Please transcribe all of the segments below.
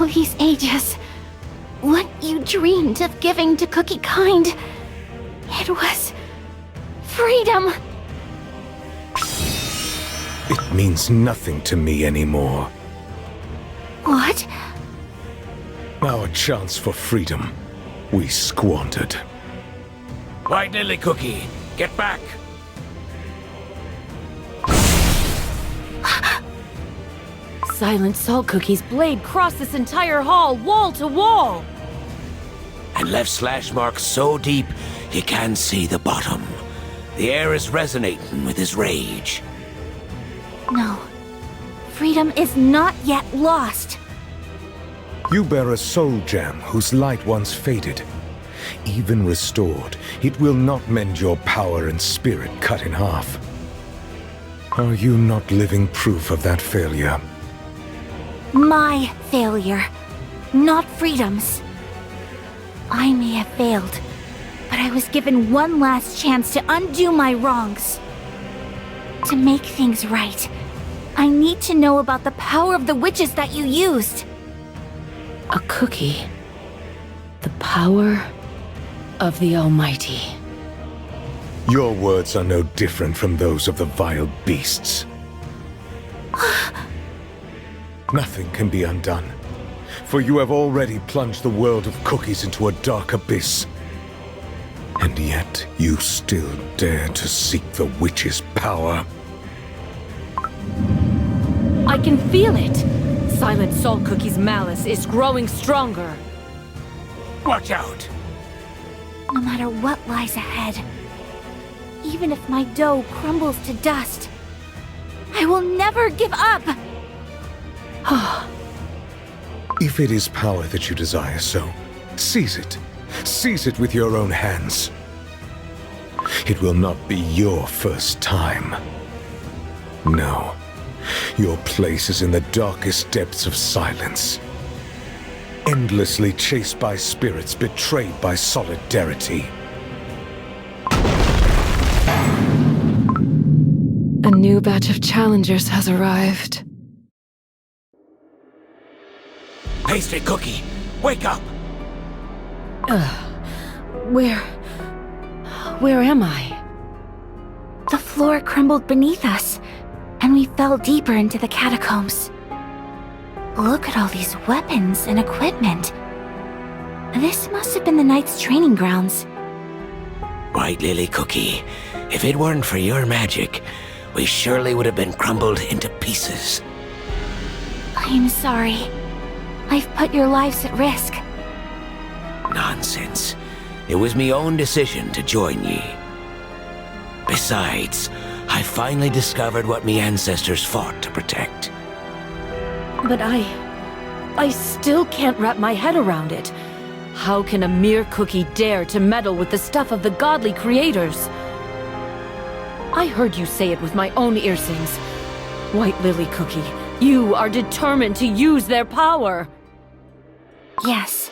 All these ages, what you dreamed of giving to Cookie Kind, it was freedom. It means nothing to me anymore. What? Our chance for freedom, we squandered. White Lily Cookie, get back! Silent Salt Cookie's blade crossed this entire hall, wall to wall! And left slash marks so deep, he can't see the bottom. The air is resonating with his rage. No. Freedom is not yet lost. You bear a soul gem whose light once faded. Even restored, it will not mend your power and spirit cut in half. Are you not living proof of that failure? My failure, not Freedom's. I may have failed, but I was given one last chance to undo my wrongs. To make things right, I need to know about the power of the witches that you used. A cookie. The power of the Almighty. Your words are no different from those of the vile beasts. Nothing can be undone, for you have already plunged the world of cookies into a dark abyss. And yet, you still dare to seek the witch's power. I can feel it! Silent Salt Cookie's malice is growing stronger. Watch out! No matter what lies ahead, even if my dough crumbles to dust, I will never give up! If it is power that you desire so, seize it. Seize it with your own hands. It will not be your first time. No. Your place is in the darkest depths of silence. Endlessly chased by spirits betrayed by solidarity. A new batch of challengers has arrived. Pastry Cookie, wake up! Where am I? The floor crumbled beneath us, and we fell deeper into the catacombs. Look at all these weapons and equipment. This must have been the Knights' training grounds. White Lily Cookie, if it weren't for your magic, we surely would have been crumbled into pieces. I am sorry. I've put your lives at risk. Nonsense. It was me own decision to join ye. Besides, I finally discovered what me ancestors fought to protect. But I still can't wrap my head around it. How can a mere cookie dare to meddle with the stuff of the godly creators? I heard you say it with my own earsings. White Lily Cookie, you are determined to use their power. Yes.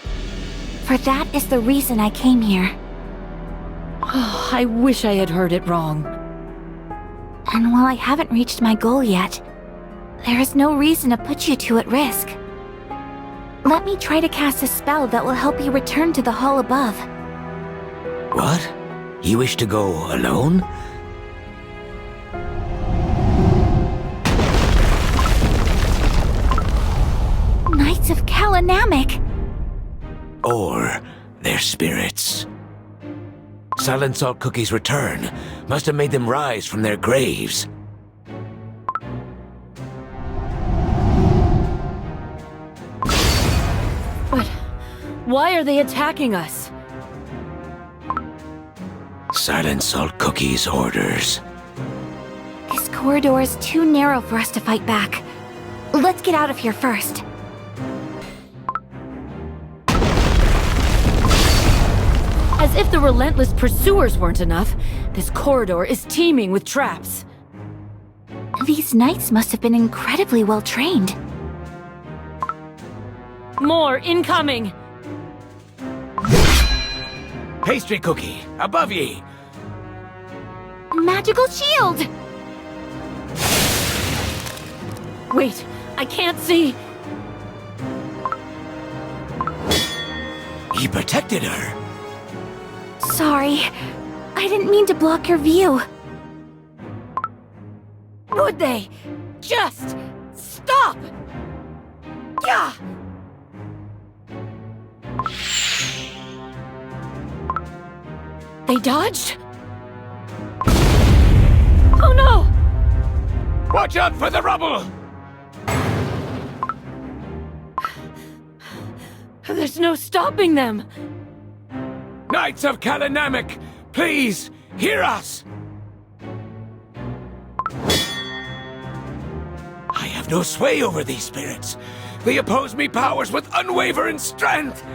For that is the reason I came here. Oh, I wish I had heard it wrong. And while I haven't reached my goal yet, there is no reason to put you two at risk. Let me try to cast a spell that will help you return to the hall above. What? You wish to go alone? Knights of Kalanamic! Or their spirits. Silent Salt Cookie's return must have made them rise from their graves. But why are they attacking us? Silent Salt Cookie's orders. This corridor is too narrow for us to fight back. Let's get out of here first. As if the relentless pursuers weren't enough, this corridor is teeming with traps. These knights must have been incredibly well trained. More incoming! Pastry Cookie, above ye! Magical shield! Wait, I can't see! He protected her. Sorry. I didn't mean to block your view. Would they just stop? Yeah! They dodged? Oh no! Watch out for the rubble! There's no stopping them! Knights of Kalinamic, please, hear us! I have no sway over these spirits. They oppose me powers with unwavering strength!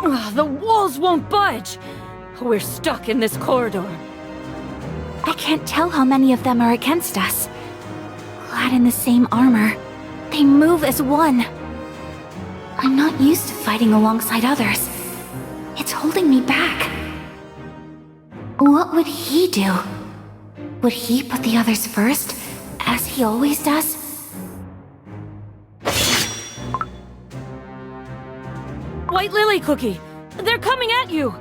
The walls won't budge! We're stuck in this corridor. I can't tell how many of them are against us. Clad in the same armor, they move as one. I'm not used to fighting alongside others. It's holding me back. What would he do? Would he put the others first, as he always does? White Lily Cookie! They're coming at you!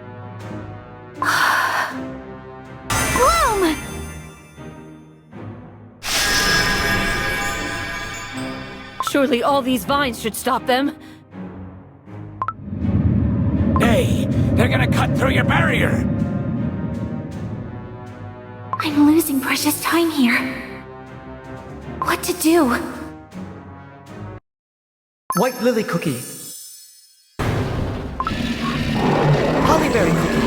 Bloom! Surely all these vines should stop them. Hey, they're gonna cut through your barrier! I'm losing precious time here. What to do? White Lily Cookie. Hollyberry Cookie.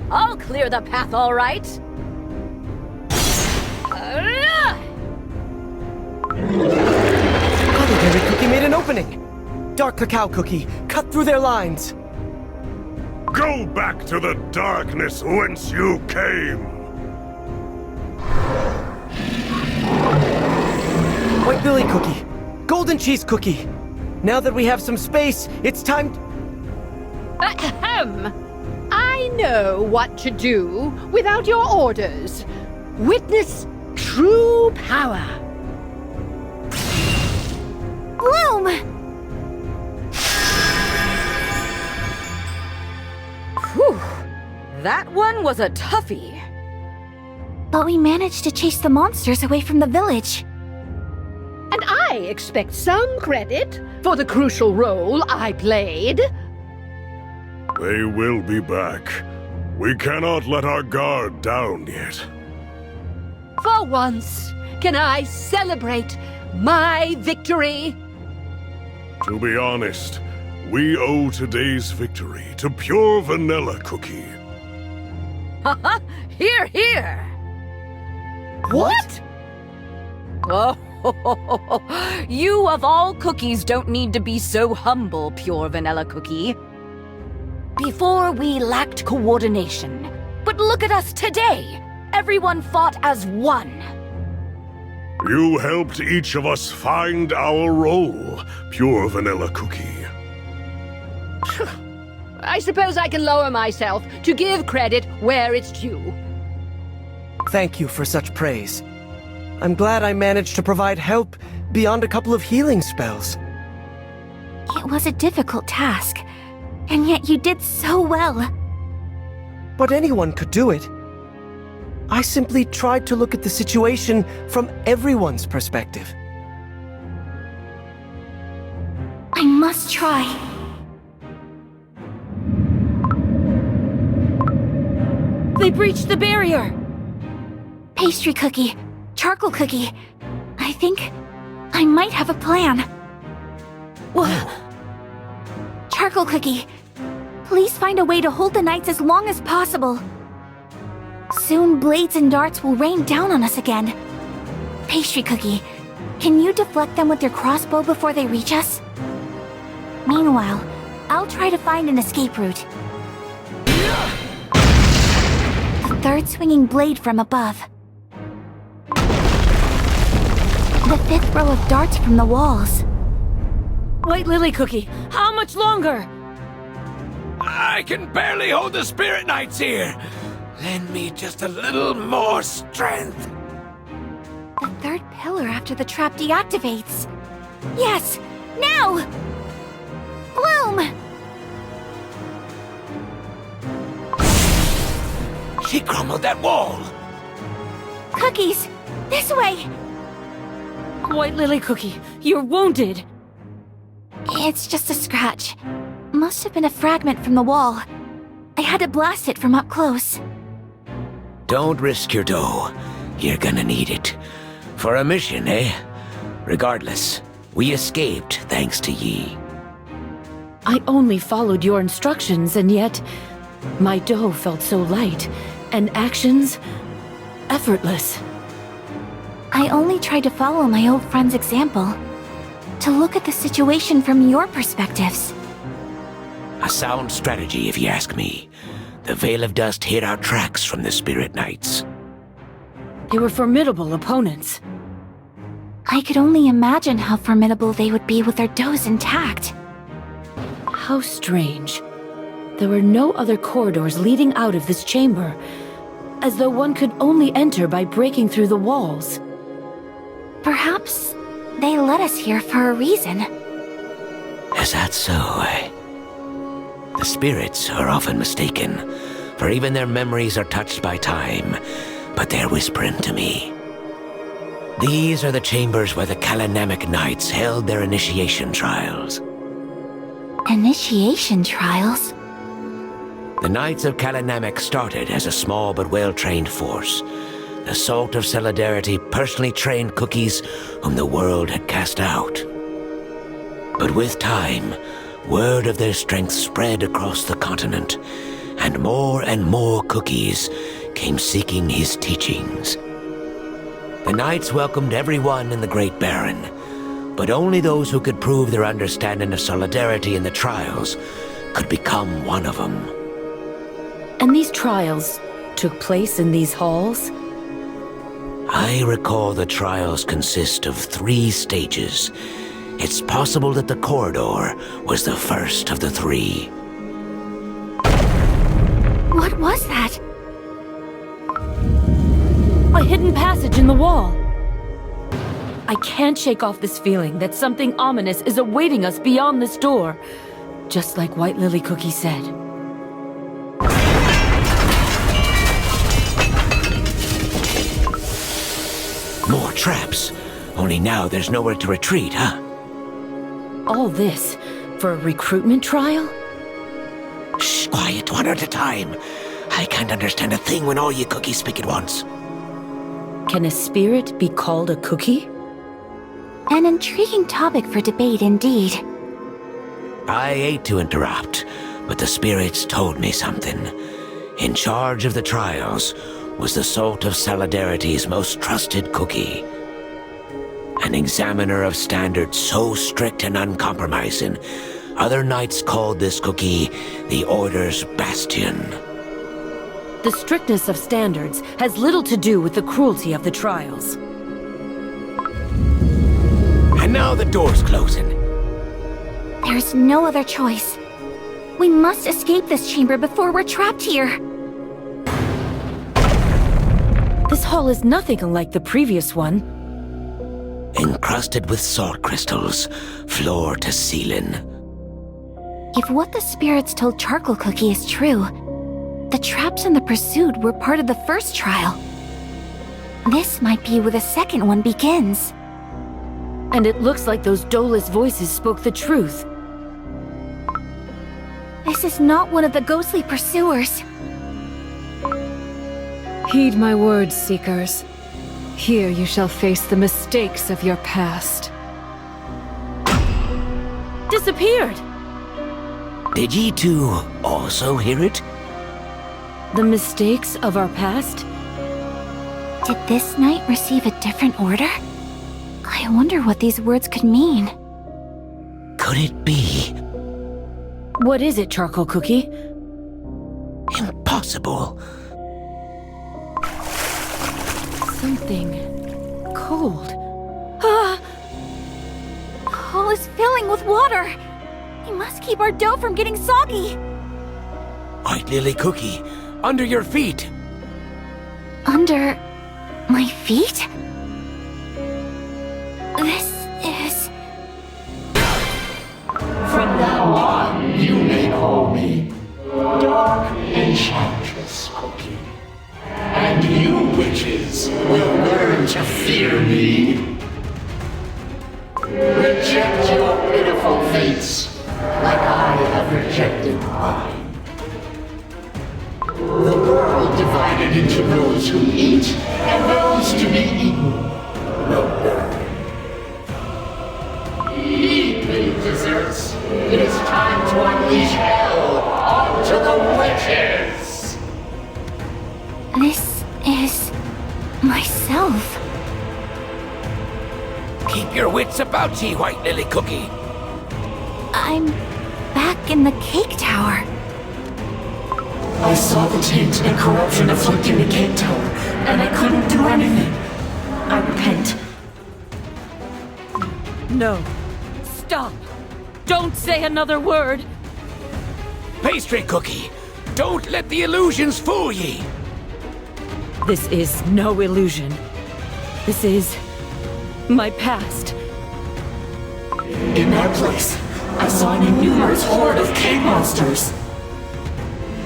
I'll clear the path, all right. Hollyberry Cookie made an opening. Dark Cacao Cookie, cut through their lines. Go back to the darkness whence you came! White Lily Cookie. Golden Cheese Cookie. Now that we have some space, it's time... Ahem! I know what to do without your orders. Witness true power. Bloom! Whew. That one was a toughie. But we managed to chase the monsters away from the village. And I expect some credit for the crucial role I played. They will be back. We cannot let our guard down yet. For once, can I celebrate my victory? To be honest, we owe today's victory to Pure Vanilla Cookie. Haha! Here, here! What? Oh, you of all cookies don't need to be so humble, Pure Vanilla Cookie. Before we lacked coordination. But look at us today! Everyone fought as one. You helped each of us find our role, Pure Vanilla Cookie. I suppose I can lower myself to give credit where it's due. Thank you for such praise. I'm glad I managed to provide help beyond a couple of healing spells. It was a difficult task, and yet you did so well. But anyone could do it. I simply tried to look at the situation from everyone's perspective. I must try. They breached the barrier! Pastry cookie, charcoal cookie. I think I might have a plan. Whoa! Charcoal cookie, please find a way to hold the knights as long as possible. Soon blades and darts will rain down on us again. Pastry cookie, can you deflect them with your crossbow before they reach us? Meanwhile, I'll try to find an escape route. The third swinging blade from above. The fifth row of darts from the walls. White Lily Cookie, how much longer? I can barely hold the Spirit Knights here. Lend me just a little more strength. The third pillar after the trap deactivates. Yes, now! She crumbled that wall! Cookies! This way! White Lily Cookie, you're wounded! It's just a scratch. Must have been a fragment from the wall. I had to blast it from up close. Don't risk your dough. You're gonna need it. For a mission, eh? Regardless, we escaped thanks to Heyy. I only followed your instructions, and yet my dough felt so light, and actions effortless. I only tried to follow my old friend's example. To look at the situation from your perspectives. A sound strategy, if you ask me. The Veil of Dust hid our tracks from the Spirit Knights. They were formidable opponents. I could only imagine how formidable they would be with their doughs intact. How strange. There were no other corridors leading out of this chamber, as though one could only enter by breaking through the walls. Perhaps they led us here for a reason. Is that so? The spirits are often mistaken, for even their memories are touched by time, but they're whispering to me. These are the chambers where the Kalanamic Knights held their initiation trials. Initiation trials? The Knights of Kalanamic started as a small but well-trained force. The Salt of Solidarity personally trained cookies whom the world had cast out. But with time, word of their strength spread across the continent, and more cookies came seeking his teachings. The Knights welcomed everyone in the Great Baron, but only those who could prove their understanding of Solidarity in the trials could become one of them. And these trials took place in these halls? I recall the trials consist of 3 stages. It's possible that the corridor was the first of the 3. What was that? A hidden passage in the wall. I can't shake off this feeling that something ominous is awaiting us beyond this door, just like White Lily Cookie said. More traps. Only now there's nowhere to retreat, huh? All this for a recruitment trial? Shh, quiet, one at a time. I can't understand a thing when all you cookies speak at once. Can a spirit be called a cookie? An intriguing topic for debate indeed. I hate to interrupt, but the spirits told me something. In charge of the trials was the Salt of Solidarity's most trusted cookie. An examiner of standards so strict and uncompromising, other knights called this cookie the Order's Bastion. The strictness of standards has little to do with the cruelty of the trials. And now the door's closing. There's no other choice. We must escape this chamber before we're trapped here. This hall is nothing unlike the previous one. Encrusted with salt crystals, floor to ceiling. If what the spirits told Charcoal Cookie is true, the traps and the pursued were part of the first trial. This might be where the second one begins. And it looks like those doughless voices spoke the truth. This is not one of the ghostly pursuers. Heed my words, Seekers. Here you shall face the mistakes of your past. Disappeared! Did ye two also hear it? The mistakes of our past? Did this knight receive a different order? I wonder what these words could mean. Could it be? What is it, Charcoal Cookie? Impossible. Something cold. Ah! Hall is filling with water. We must keep our dough from getting soggy. White Lily Cookie, under your feet. Under my feet? This is... From now on, you may call me Dark Enchantress Cookie. Reject your pitiful fates, like I have rejected mine. The world divided into those who eat and those to be eaten will burn. Eat me, desserts. It is time to unleash hell onto the witches! This is myself. Keep your wits about ye, White Lily Cookie. I'm back in the cake tower. I saw the taint and corruption afflicting the cake tower, and I couldn't do anything. I repent. No. Stop. Don't say another word. Pastry Cookie, don't let the illusions fool ye. This is no illusion. This is my past. In that place, I saw an innumerous horde of cave monsters.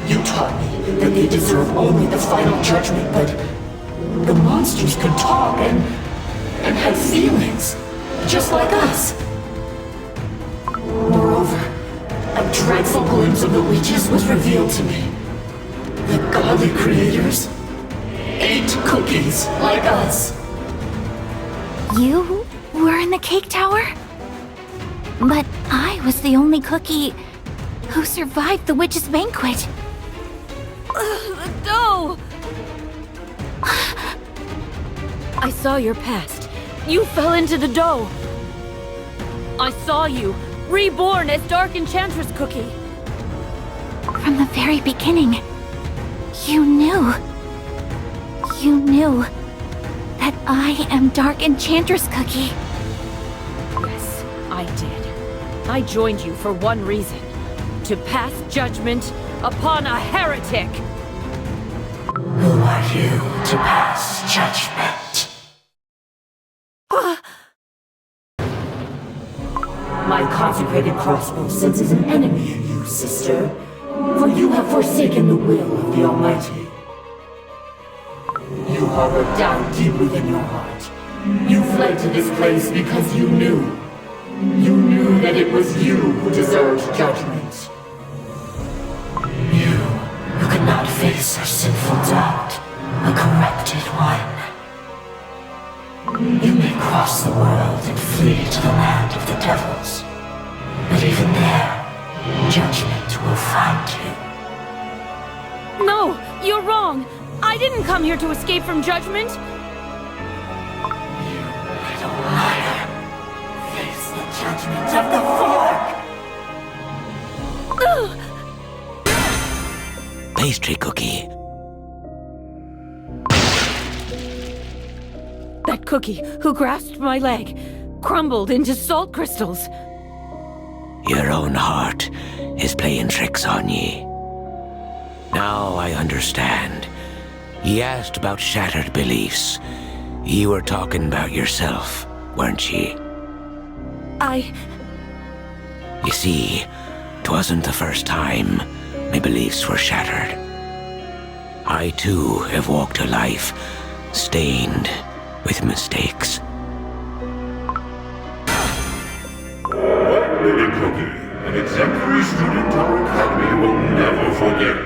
You taught me that they deserve only the final judgment, but the monsters could talk and had feelings, just like us. Moreover, a dreadful glimpse of the witches was revealed to me. The godly creators ate cookies like us. You were in the cake tower? But I was the only cookie who survived the witch's banquet. The dough! I saw your past. You fell into the dough. I saw you, reborn as Dark Enchantress Cookie. From the very beginning, you knew. You knew that I am Dark Enchantress Cookie. Yes, I did. I joined you for one reason. To pass judgment upon a heretic! Who are you to pass judgment? My consecrated crossbow senses an enemy in you, sister. For you have forsaken the will of the Almighty. You harbor down deep within your heart. You fled to this place because you knew. You knew that it was you who deserved judgment. You who could not face her sinful doubt, a corrupted one. You may cross the world and flee to the land of the devils. But even there, judgment will find you. No, you're wrong! I didn't come here to escape from judgment! You little liar! Face the judgment of the Fork! Pastry Cookie. That cookie who grasped my leg crumbled into salt crystals. Your own heart is playing tricks on ye. Now I understand. Ye asked about shattered beliefs. Ye were talking about yourself, weren't ye? You see, 'twasn't the first time my beliefs were shattered. I too have walked a life stained with mistakes. White Lily Cookie, an exemplary student our academy will never forget.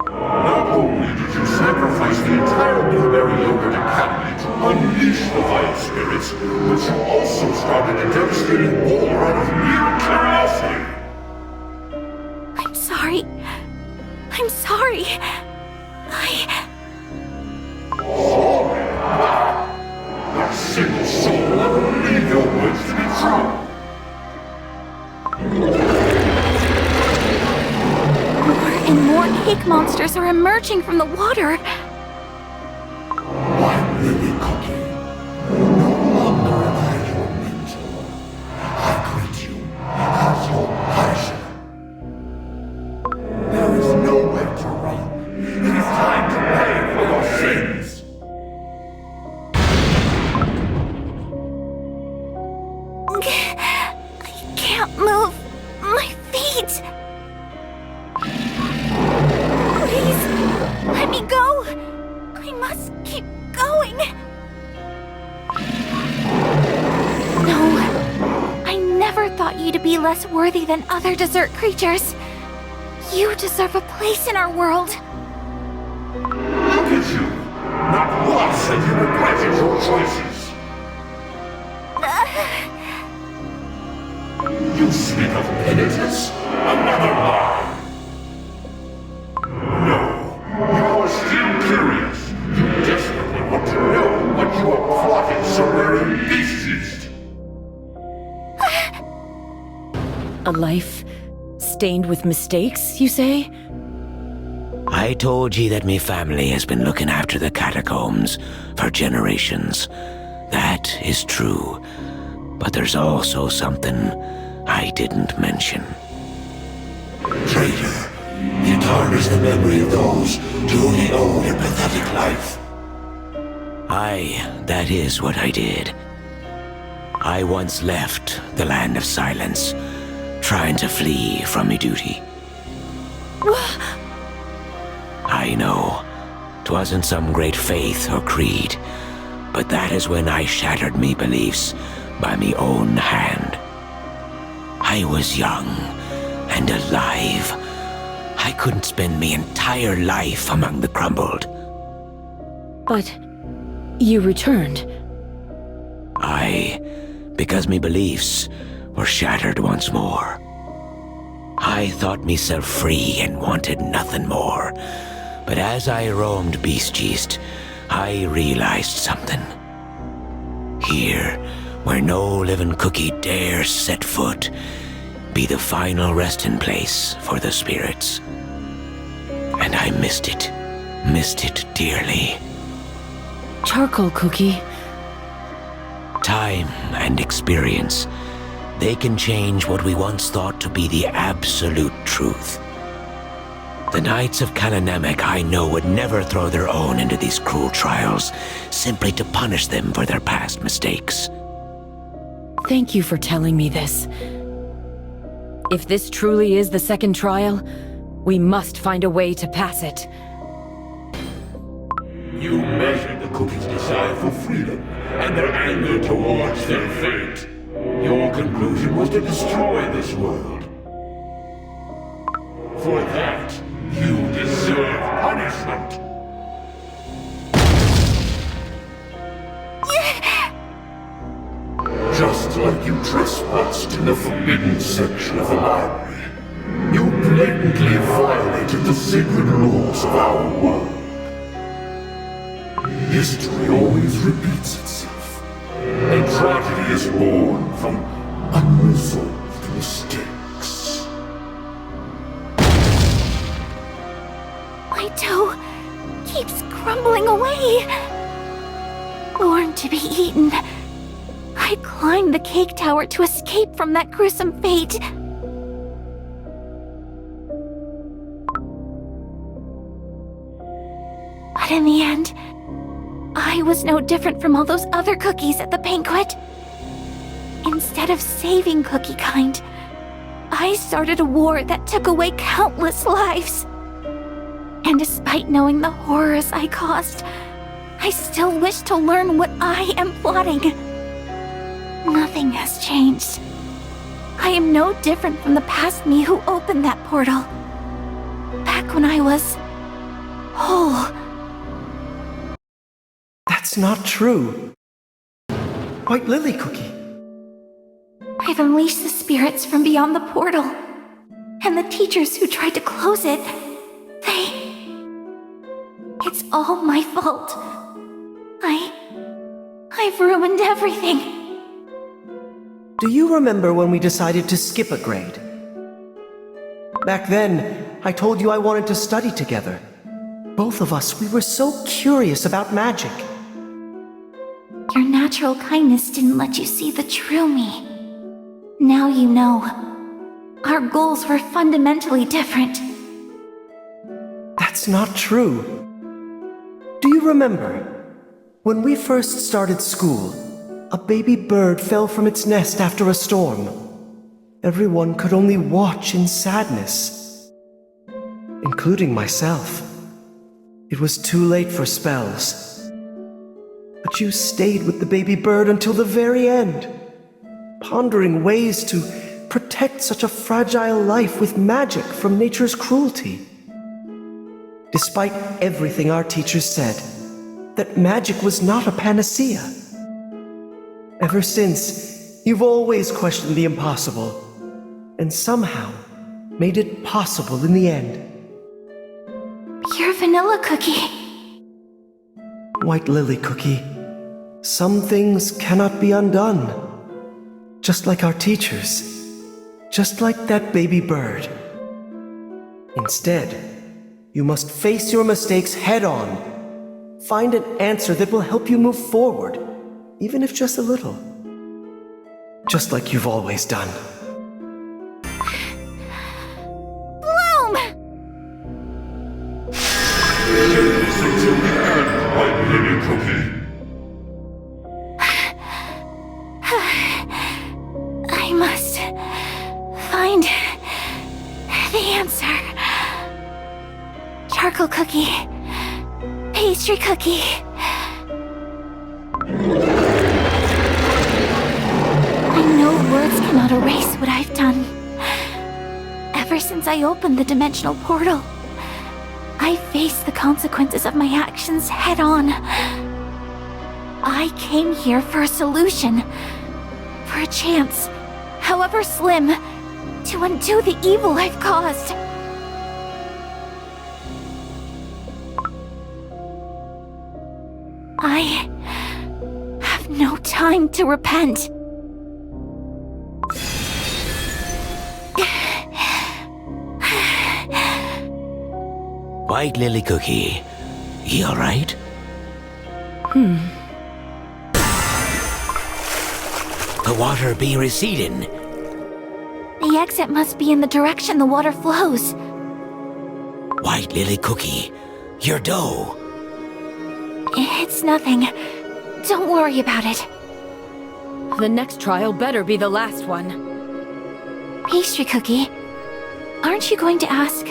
Not only did you sacrifice the entire Blueberry Yogurt Academy to unleash the vile spirits, but you also started a devastating war out of mere curiosity. I'm sorry. I'm sorry. Sorry? Not a single soul will ever believe your words to be true. More and more cake monsters are emerging from the water. White Lily Cookie, no longer am I your mentor. I greet you as your punisher. There is nowhere to run. It is time to pay for your sins. I can't move my feet. Please, let me go. I must keep going? No, I never thought you to be less worthy than other desert creatures. You deserve a place in our world. Look at you! Not once have you regretted your choices. You speak of penitence? Another lie! No, you are still curious. You desperately want to know what you are plotting somewhere in Beast East. A life stained with mistakes, you say? I told ye that me family has been looking after the catacombs for generations. That is true. But there's also something I didn't mention. Traitor, you tarnish the memory of those to whom you owe your pathetic life. Aye, that is what I did. I once left the land of silence, trying to flee from me duty. I know, 'twasn't some great faith or creed, but that is when I shattered me beliefs by me own hand. I was young and alive. I couldn't spend me entire life among the crumbled. But you returned. Aye, because me beliefs were shattered once more. I thought myself free and wanted nothing more. But as I roamed Beast East, I realized something. Here, where no living cookie dares set foot, be the final resting place for the spirits. And I missed it dearly. Charcoal cookie. Time and experience, they can change what we once thought to be the absolute truth. The Knights of Kalanamek I know would never throw their own into these cruel trials, simply to punish them for their past mistakes. Thank you for telling me this. If this truly is the second trial, we must find a way to pass it. You measured the cookies' desire for freedom and their anger towards their fate. Your conclusion was to destroy this world. For that, you deserve punishment. Just like you trespassed in the forbidden section of the library, you blatantly violated the sacred laws of our world. History always repeats itself, and tragedy is born from unresolved mistakes. My toe keeps crumbling away. Born to be eaten. I climbed the cake tower to escape from that gruesome fate. But in the end, I was no different from all those other cookies at the banquet. Instead of saving Cookie Kind, I started a war that took away countless lives. And despite knowing the horrors I caused, I still wish to learn what I am plotting. Nothing has changed. I am no different from the past me who opened that portal. Back when I was whole. That's not true. White Lily Cookie. I've unleashed the spirits from beyond the portal. And the teachers who tried to close it, It's all my fault. I've ruined everything. Do you remember when we decided to skip a grade? Back then, I told you I wanted to study together. Both of us, we were so curious about magic. Your natural kindness didn't let you see the true me. Now you know. Our goals were fundamentally different. That's not true. Do you remember? When we first started school, a baby bird fell from its nest after a storm. Everyone could only watch in sadness, including myself. It was too late for spells. But you stayed with the baby bird until the very end, pondering ways to protect such a fragile life with magic from nature's cruelty. Despite everything our teachers said, that magic was not a panacea. Ever since, you've always questioned the impossible, and somehow made it possible in the end. Pure vanilla cookie. White lily cookie, some things cannot be undone. Just like our teachers, just like that baby bird. Instead, you must face your mistakes head on. Find an answer that will help you move forward, even if just a little. Just like you've always done. Bloom! Listen to the end, White Lily Cookie. I must find the answer. Charcoal cookie. Pastry cookie. I know words cannot erase what I've done. Ever since I opened the dimensional portal, I faced the consequences of my actions head on. I came here for a solution, for a chance, however slim, to undo the evil I've caused. I have no time to repent. White Lily Cookie, you alright? The water be receding. The exit must be in the direction the water flows. White Lily Cookie, your dough. It's nothing. Don't worry about it. The next trial better be the last one. Pastry cookie, aren't you going to ask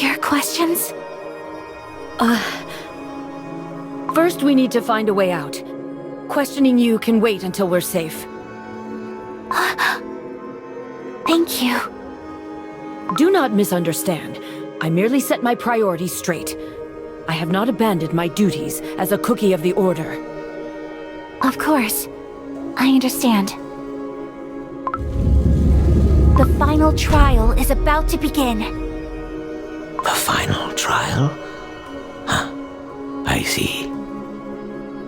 your questions? First we need to find a way out. Questioning you can wait until we're safe. Thank you. Do not misunderstand. I merely set my priorities straight. I have not abandoned my duties as a cookie of the Order. Of course. I understand. The final trial is about to begin. The final trial? Huh. I see.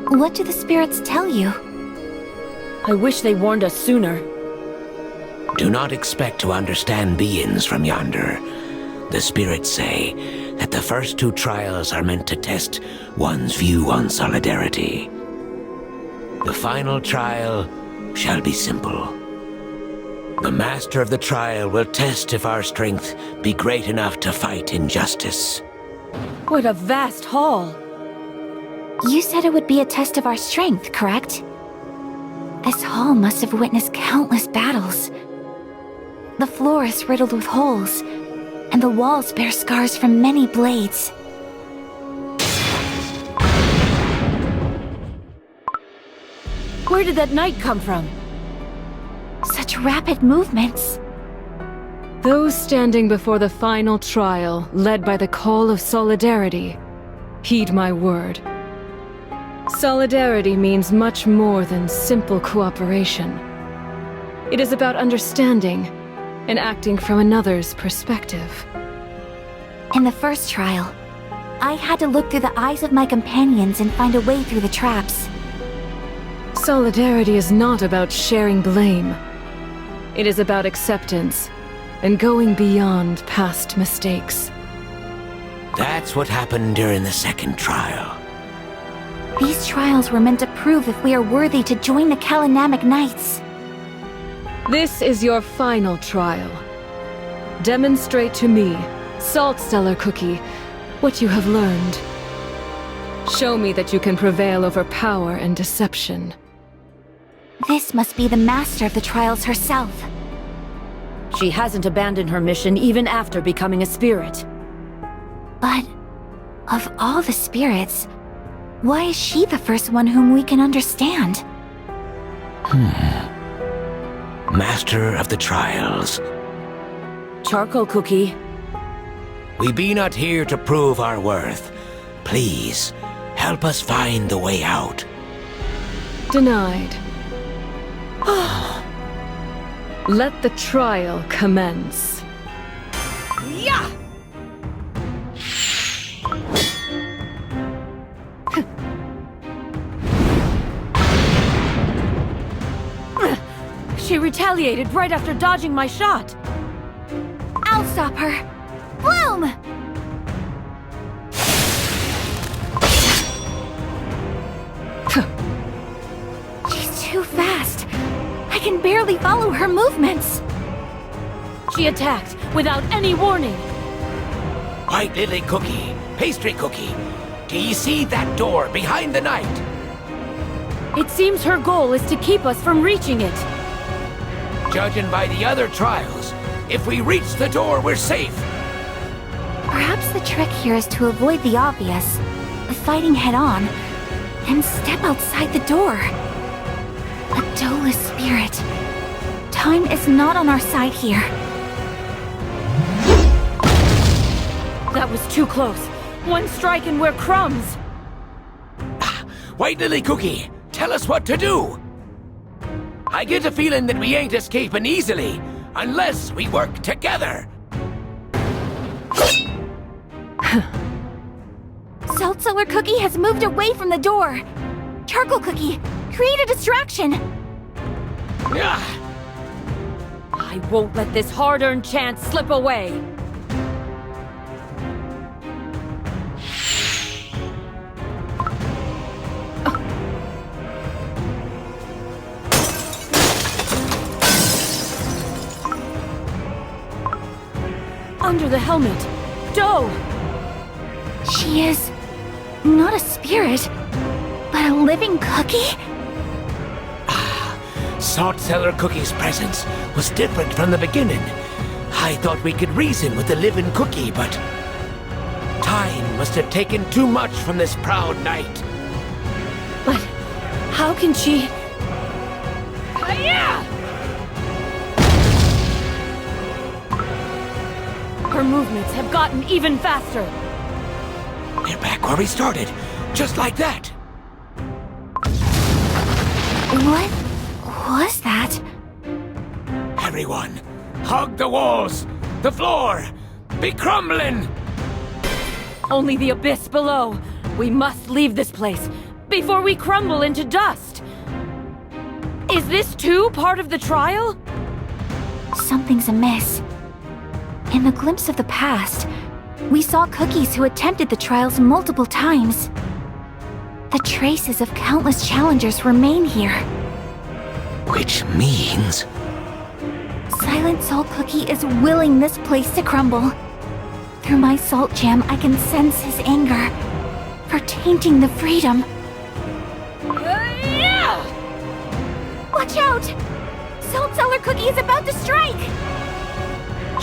What do the spirits tell you? I wish they warned us sooner. Do not expect to understand beings from yonder. The spirits say that the first two trials are meant to test one's view on solidarity. The final trial shall be simple. The master of the trial will test if our strength be great enough to fight injustice. What a vast hall! You said it would be a test of our strength, correct? This hall must have witnessed countless battles. The floor is riddled with holes, and the walls bear scars from many blades. Where did that knight come from? Such rapid movements. Those standing before the final trial, led by the call of solidarity, heed my word. Solidarity means much more than simple cooperation. It is about understanding and acting from another's perspective. In the first trial, I had to look through the eyes of my companions and find a way through the traps. Solidarity is not about sharing blame. It is about acceptance and going beyond past mistakes. That's what happened during the second trial. These trials were meant to prove if we are worthy to join the Kalanamic Knights. This is your final trial. Demonstrate to me, Salt Cellar Cookie, what you have learned. Show me that you can prevail over power and deception. This must be the master of the trials herself. She hasn't abandoned her mission even after becoming a spirit. But of all the spirits, Why is she the first one whom we can understand? Master of the trials. Charcoal Cookie. We be not here to prove our worth. Please, help us find the way out. Denied. Let the trial commence. Yeah! She retaliated right after dodging my shot. I'll stop her. Bloom! She's too fast. I can barely follow her movements. She attacked without any warning. White Lily Cookie, Pastry Cookie, do ye see that door behind the knight? It seems her goal is to keep us from reaching it. Judging by the other trials, if we reach the door, we're safe. Perhaps the trick here is to avoid the obvious, fighting head-on, and step outside the door. A Dolus spirit. Time is not on our side here. That was too close. One strike and we're crumbs. White Lily Cookie, tell us what to do. I get a feeling that we ain't escaping easily, unless we work together. Salt Cellar Cookie has moved away from the door. Charcoal Cookie, create a distraction. I won't let this hard-earned chance slip away. Under the helmet, Doe! She is not a spirit, but a living cookie? Salt Cellar Cookie's presence was different from the beginning. I thought we could reason with the living cookie, but time must have taken too much from this proud knight. But how can she... Her movements have gotten even faster. We're back where we started, just like that. What was that? Everyone, hug the walls, the floor, be crumbling! Only the abyss below. We must leave this place before we crumble into dust. Is this too part of the trial? Something's amiss. In the glimpse of the past, we saw cookies who attempted the trials multiple times. The traces of countless challengers remain here. Which means... Silent Salt Cookie is willing this place to crumble. Through my salt jam, I can sense his anger for tainting the freedom. Watch out! Salt Cellar Cookie is about to strike!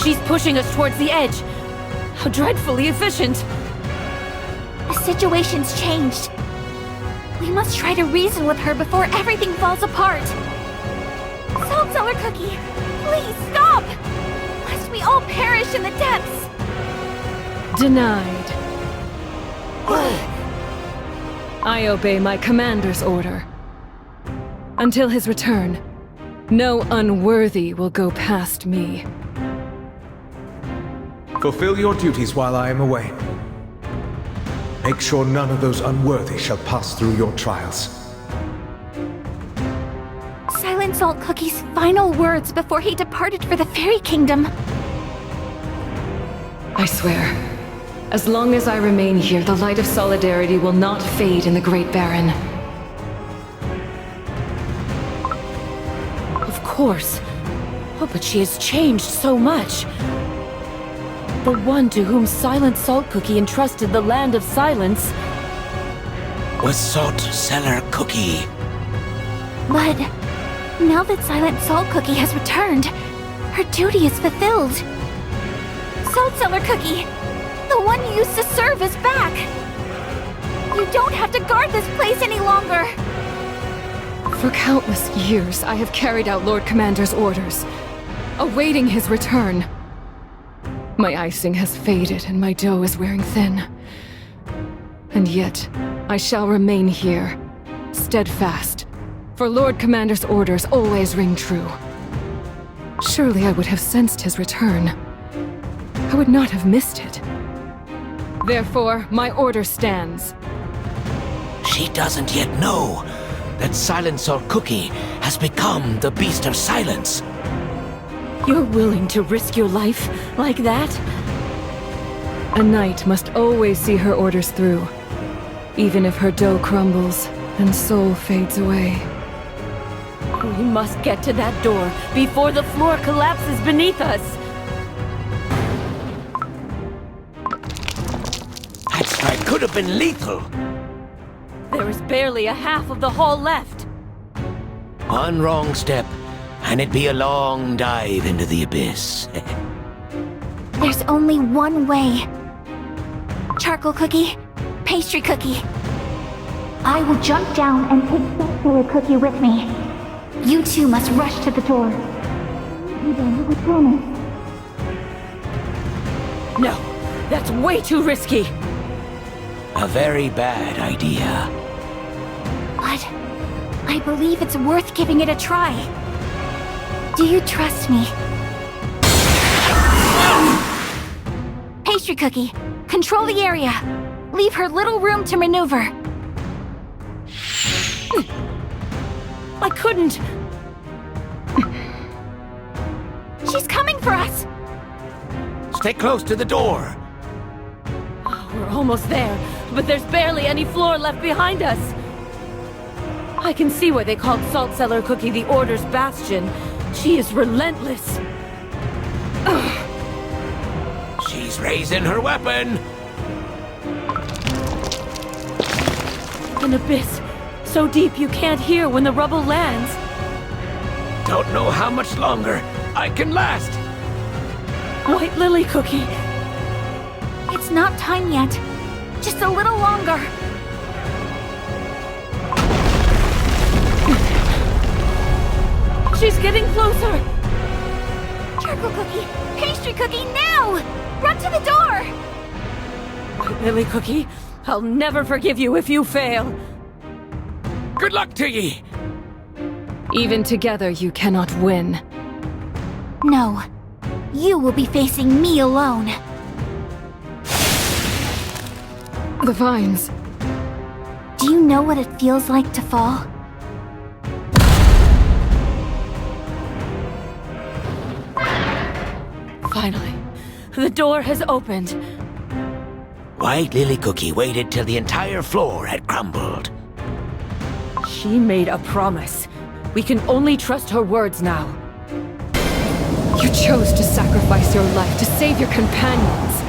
She's pushing us towards the edge. How dreadfully efficient. The situation's changed. We must try to reason with her before everything falls apart. Salt Cellar Cookie, please stop! Lest we all perish in the depths. Denied. I obey my commander's order. Until his return, no unworthy will go past me. Fulfill your duties while I am away. Make sure none of those unworthy shall pass through your trials. Silent Salt Cookie's final words before he departed for the Fairy Kingdom. I swear, as long as I remain here, the light of solidarity will not fade in the Great Baron. Of course. Oh, but she has changed so much. The one to whom Silent Salt Cookie entrusted the Land of Silence was Salt Cellar Cookie. But now that Silent Salt Cookie has returned, her duty is fulfilled. Salt Cellar Cookie, the one you used to serve, is back. You don't have to guard this place any longer! For countless years, I have carried out Lord Commander's orders, awaiting his return. My icing has faded and my dough is wearing thin. And yet, I shall remain here, steadfast, for Lord Commander's orders always ring true. Surely I would have sensed his return. I would not have missed it. Therefore, my order stands. She doesn't yet know that Silent Salt Cookie has become the Beast of Silence. You're willing to risk your life like that? A knight must always see her orders through, even if her dough crumbles and soul fades away. We must get to that door before the floor collapses beneath us! That strike could have been lethal. There is barely a half of the hall left. One wrong step, and it'd be a long dive into the abyss. There's only one way. Charcoal cookie, pastry cookie. I will jump down and take Justiciar cookie with me. You two must rush to the door. I promise. No, that's way too risky. A very bad idea. But I believe it's worth giving it a try. Do you trust me? Pastry cookie, control the area. Leave her little room to maneuver. I couldn't. She's coming for us! Stay close to the door. We're almost there, but there's barely any floor left behind us. I can see why they called Salt Cellar Cookie the Order's Bastion. She is relentless. She's raising her weapon. An abyss, so deep you can't hear when the rubble lands. Don't know how much longer I can last. White Lily Cookie. It's not time yet. Just a little longer. She's getting closer! Charcoal cookie, pastry cookie, now! Run to the door! White Lily Cookie, I'll never forgive you if you fail. Good luck to ye! Even together, you cannot win. No. You will be facing me alone. The vines. Do you know what it feels like to fall? Finally, the door has opened. White Lily Cookie waited till the entire floor had crumbled. She made a promise. We can only trust her words now. You chose to sacrifice your life to save your companions.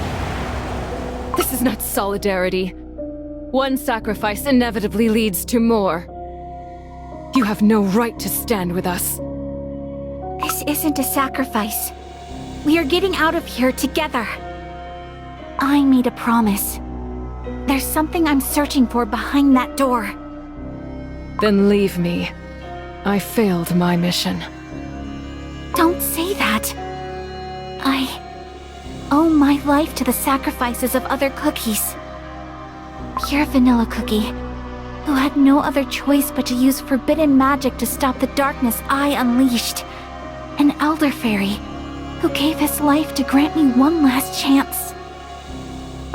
This is not solidarity. One sacrifice inevitably leads to more. You have no right to stand with us. This isn't a sacrifice. We are getting out of here together. I made a promise. There's something I'm searching for behind that door. Then leave me. I failed my mission. Don't say that. I owe my life to the sacrifices of other cookies. Pure vanilla cookie, who had no other choice but to use forbidden magic to stop the darkness I unleashed. An elder fairy, who gave his life to grant me one last chance.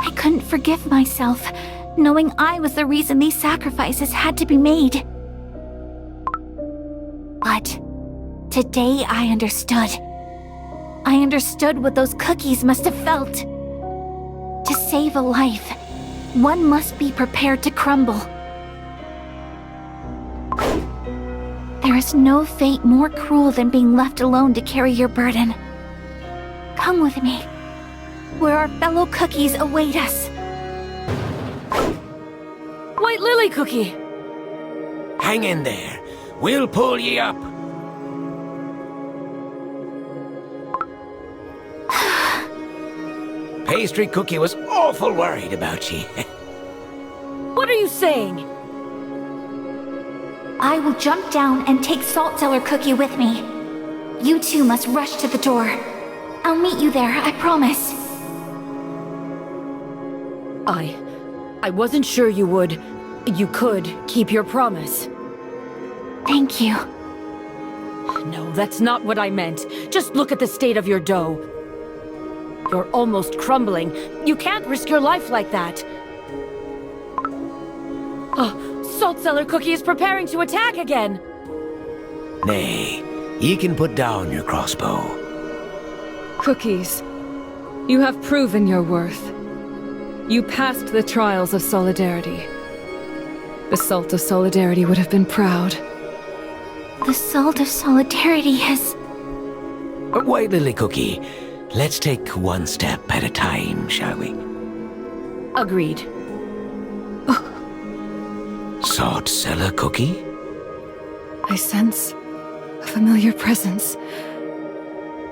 I couldn't forgive myself, knowing I was the reason these sacrifices had to be made. But today I understood. I understood what those cookies must have felt. To save a life, one must be prepared to crumble. There is no fate more cruel than being left alone to carry your burden. Come with me, where our fellow cookies await us. White Lily Cookie! Hang in there. We'll pull ye up. Pastry Cookie was awful worried about ye. What are you saying? I will jump down and take Salt Cellar Cookie with me. You two must rush to the door. I'll meet you there, I promise. I wasn't sure you could keep your promise. Thank you. No, that's not what I meant. Just look at the state of your dough. You're almost crumbling. You can't risk your life like that. Oh, Salt Cellar Cookie is preparing to attack again! Nay, ye can put down your crossbow. Cookies, you have proven your worth. You passed the trials of Solidarity. The Salt of Solidarity would have been proud. The Salt of Solidarity has... White Lily Cookie, let's take one step at a time, shall we? Agreed. Salt Cellar Cookie? I sense a familiar presence.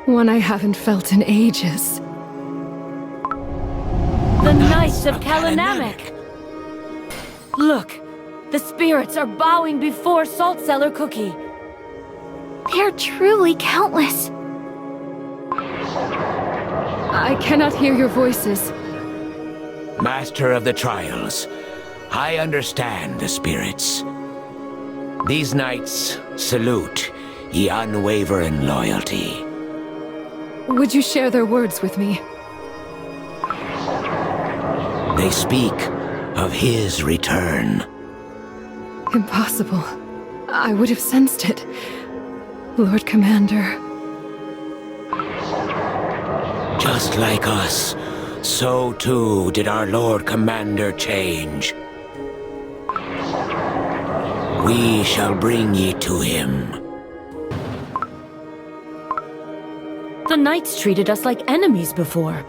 One I haven't felt in ages. The Knights of Kalanamek! Look! The spirits are bowing before Salt Cellar Cookie. They're truly countless. I cannot hear your voices. Master of the Trials, I understand the spirits. These knights salute ye unwavering loyalty. Would you share their words with me? They speak of his return. Impossible. I would have sensed it. Lord Commander. Just like us, so too did our Lord Commander change. We shall bring ye to him. The Knights treated us like enemies before.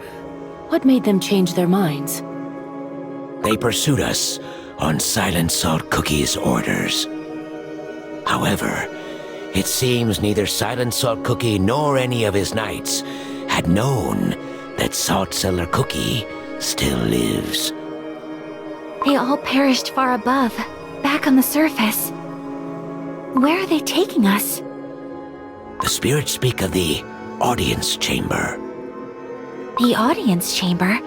What made them change their minds? They pursued us on Silent Salt Cookie's orders. However, it seems neither Silent Salt Cookie nor any of his knights had known that Salt Cellar Cookie still lives. They all perished far above, back on the surface. Where are they taking us? The spirits speak of the audience chamber. The audience chamber?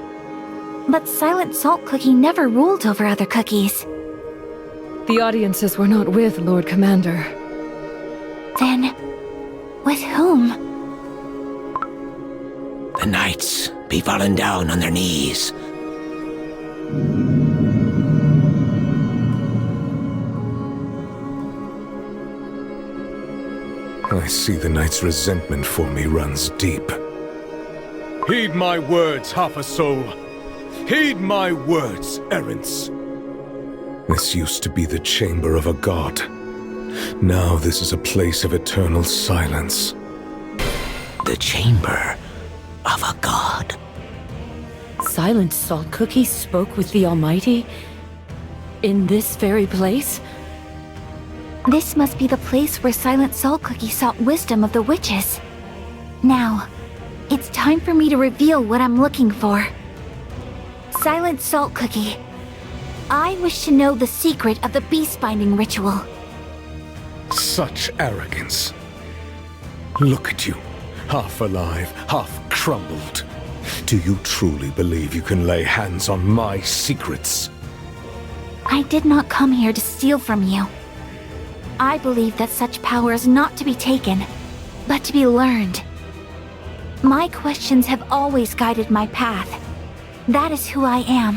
But Silent Salt Cookie never ruled over other cookies. The audiences were not with Lord Commander. Then, with whom? The knights be fallen down on their knees. I see the knight's resentment for me runs deep. Heed my words, half a soul. Heed my words, errants. This used to be the chamber of a god. Now this is a place of eternal silence. The chamber of a god. Silent Salt Cookie spoke with the Almighty? In this very place? This must be the place where Silent Salt Cookie sought wisdom of the witches. Now, it's time for me to reveal what I'm looking for. Silent Salt Cookie, I wish to know the secret of the beast-binding ritual. Such arrogance. Look at you, half alive, half crumbled. Do you truly believe you can lay hands on my secrets? I did not come here to steal from you. I believe that such power is not to be taken, but to be learned. My questions have always guided my path. That is who I am.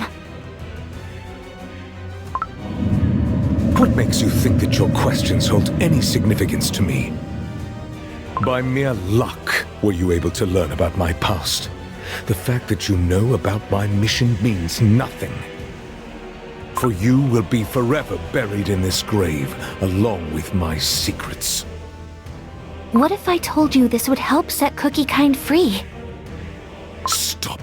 What makes you think that your questions hold any significance to me? By mere luck were you able to learn about my past. The fact that you know about my mission means nothing. For you will be forever buried in this grave, along with my secrets. What if I told you this would help set Cookie Kind free? Stop.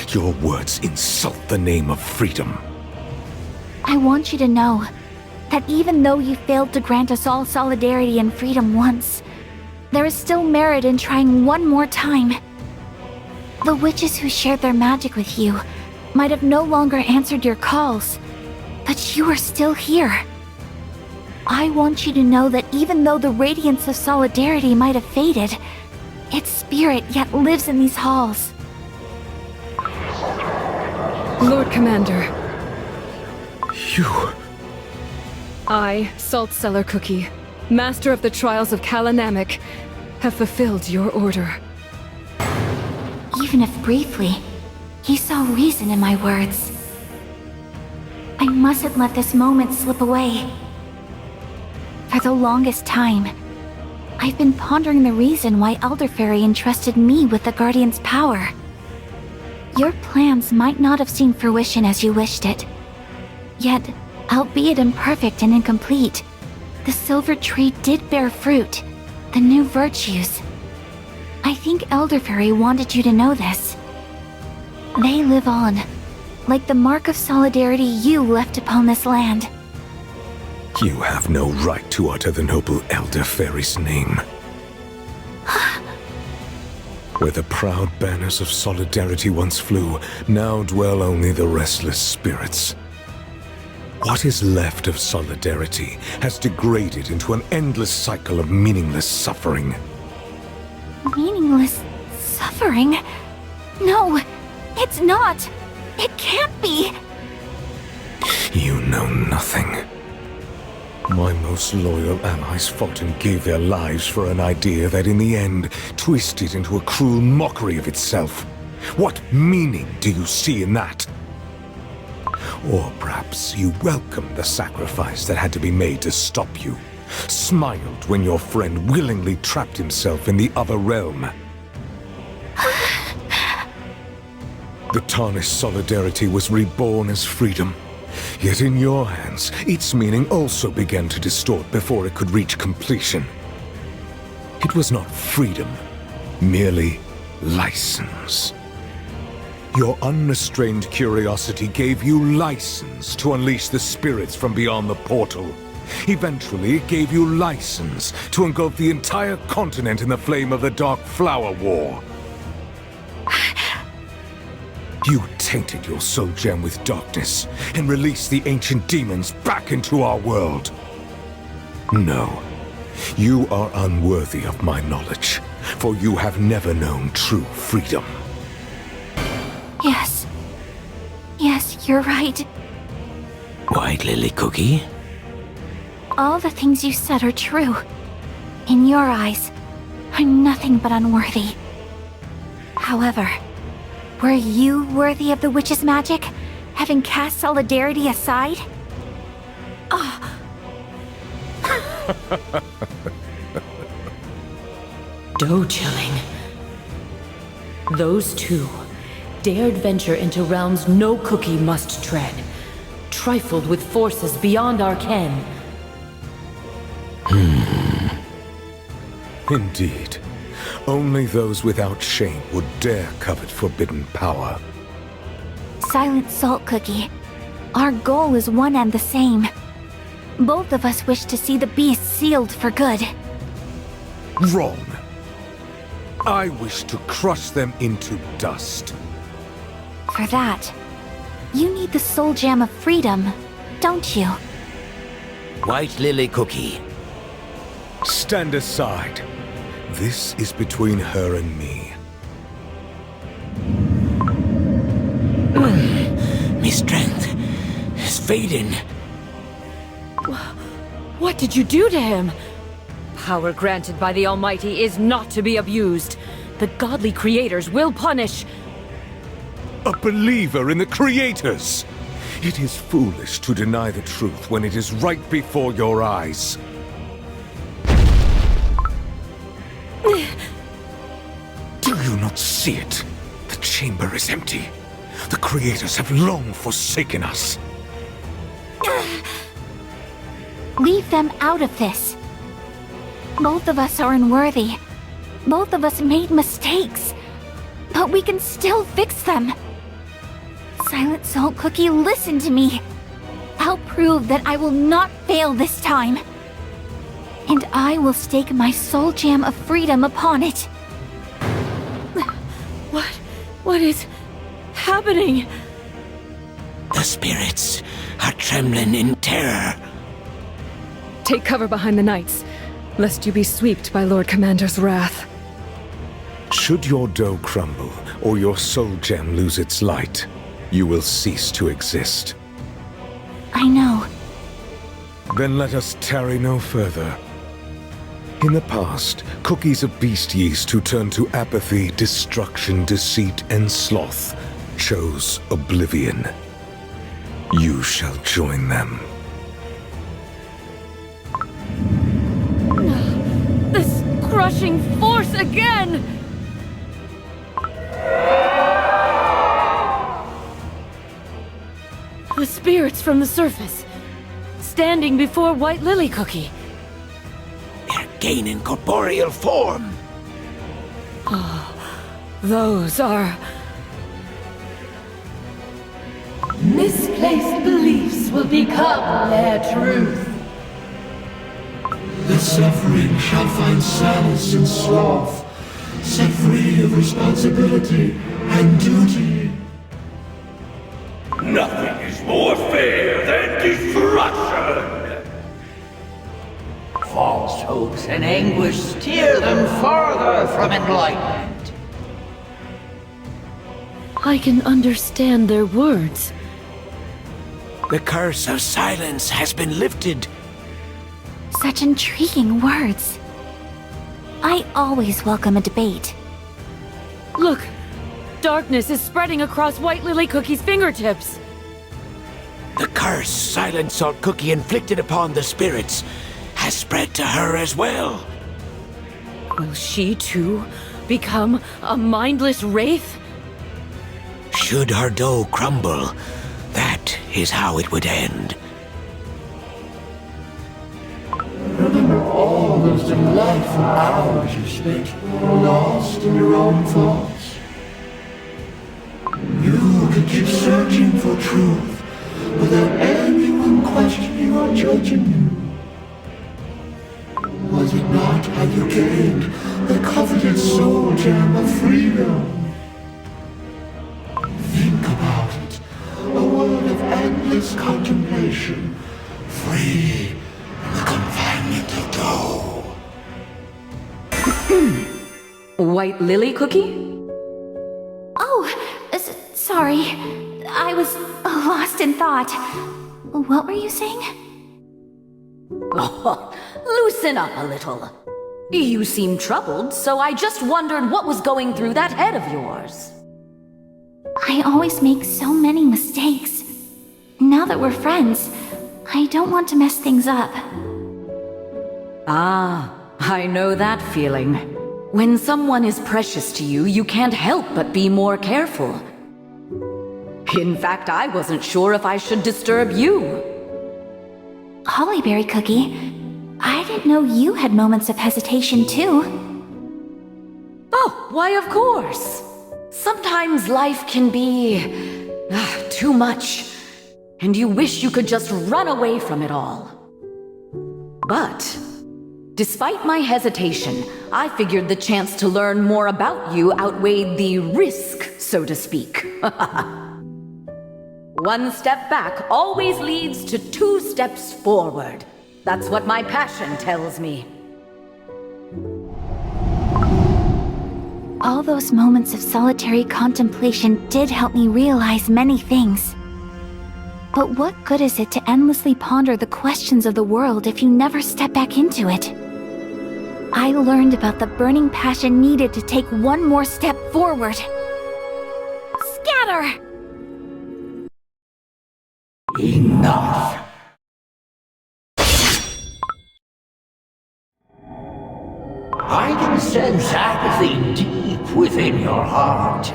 Your words insult the name of freedom. I want you to know that even though you failed to grant us all solidarity and freedom once, there is still merit in trying one more time. The witches who shared their magic with you might have no longer answered your calls, But you are still here. I want you to know that even though the radiance of solidarity might have faded, its spirit yet lives in these halls. Lord Commander, You... I, Salt Cellar Cookie, Master of the Trials of Kalanamek, have fulfilled your order. Even if briefly, you saw reason in my words. I mustn't let this moment slip away. For the longest time, I've been pondering the reason why Elder Fairy entrusted me with the Guardian's power. Your plans might not have seen fruition as you wished it. Yet, albeit imperfect and incomplete, the Silver Tree did bear fruit, the new virtues. I think Elder Fairy wanted you to know this. They live on, like the mark of solidarity you left upon this land. You have no right to utter the noble Elder Fairy's name. Where the proud banners of solidarity once flew, now dwell only the restless spirits. What is left of solidarity has degraded into an endless cycle of meaningless suffering. Meaningless suffering? No, it's not! It can't be! You know nothing. My most loyal allies fought and gave their lives for an idea that in the end twisted into a cruel mockery of itself. What meaning do you see in that? Or perhaps you welcomed the sacrifice that had to be made to stop you, smiled when your friend willingly trapped himself in the other realm. The tarnished solidarity was reborn as freedom. Yet in your hands, its meaning also began to distort before it could reach completion. It was not freedom, merely license. Your unrestrained curiosity gave you license to unleash the spirits from beyond the portal. Eventually, it gave you license to engulf the entire continent in the flame of the Dark Flower War. You tainted your soul gem with darkness and released the ancient demons back into our world. No, you are unworthy of my knowledge, for you have never known true freedom. Yes. Yes, you're right. White Lily Cookie? All the things you said are true. In your eyes, I'm nothing but unworthy. However, were you worthy of the witch's magic, having cast solidarity aside? Doe-chilling. Those two dared venture into realms no cookie must tread, trifled with forces beyond our ken. Indeed. Only those without shame would dare covet forbidden power. Silent Salt Cookie, our goal is one and the same. Both of us wish to see the beast sealed for good. Wrong. I wish to crush them into dust. For that, you need the soul gem of freedom, don't you? White Lily Cookie. Stand aside. This is between her and me. My strength is fading. What did you do to him? Power granted by the Almighty is not to be abused. The godly creators will punish. A believer in the creators! It is foolish to deny the truth when it is right before your eyes. Do you not see it? The chamber is empty. The creators have long forsaken us. Leave them out of this. Both of us are unworthy. Both of us made mistakes. But we can still fix them. Silent Salt Cookie, listen to me. I'll prove that I will not fail this time. And I will stake my soul gem of freedom upon it. What is happening? The spirits are trembling in terror. Take cover behind the knights, lest you be swept by Lord Commander's wrath. Should your dough crumble, or your soul gem lose its light, you will cease to exist. I know. Then let us tarry no further. In the past, cookies of beast yeast who turned to apathy, destruction, deceit, and sloth chose oblivion. You shall join them. This crushing force again! The spirits from the surface, standing before White Lily Cookie. They're gaining corporeal form. Those are... Misplaced beliefs will become their truth. The suffering shall find solace in sloth, set free of responsibility and duty. Nothing is more fair than destruction! False hopes and anguish steer them farther from enlightenment. I can understand their words. The curse of silence has been lifted. Such intriguing words. I always welcome a debate. Look! Darkness is spreading across White Lily Cookie's fingertips. The curse Silent Salt Cookie inflicted upon the spirits has spread to her as well. Will she, too, become a mindless wraith? Should her dough crumble, that is how it would end. Remember all those delightful hours you spent lost in your own thoughts. You could keep searching for truth without anyone questioning or judging you. Was it not how you gained the coveted soul gem of freedom? Think about it. A world of endless contemplation, free from the confinement of dough. White Lily Cookie? Oh, sorry. I was lost in thought. What were you saying? Oh, loosen up a little. You seem troubled, so I just wondered what was going through that head of yours. I always make so many mistakes. Now that we're friends, I don't want to mess things up. Ah, I know that feeling. When someone is precious to you, you can't help but be more careful. In fact, I wasn't sure if I should disturb you. Hollyberry Cookie, I didn't know you had moments of hesitation too. Oh, why of course. Sometimes life can be... too much. And you wish you could just run away from it all. But, despite my hesitation, I figured the chance to learn more about you outweighed the risk, so to speak. One step back always leads to 2 steps forward. That's what my passion tells me. All those moments of solitary contemplation did help me realize many things. But what good is it to endlessly ponder the questions of the world if you never step back into it? I learned about the burning passion needed to take one more step forward. Scatter! Enough! I can sense apathy deep within your heart.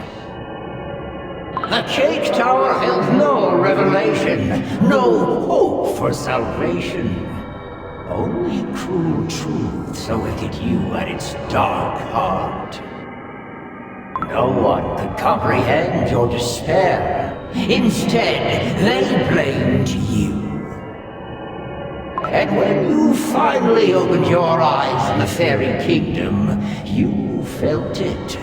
The Cake Tower held no revelation, no hope for salvation. Only cruel truth awaited you at its dark heart. No one could comprehend your despair. Instead, they blamed you. And when you finally opened your eyes in the fairy kingdom, you felt it.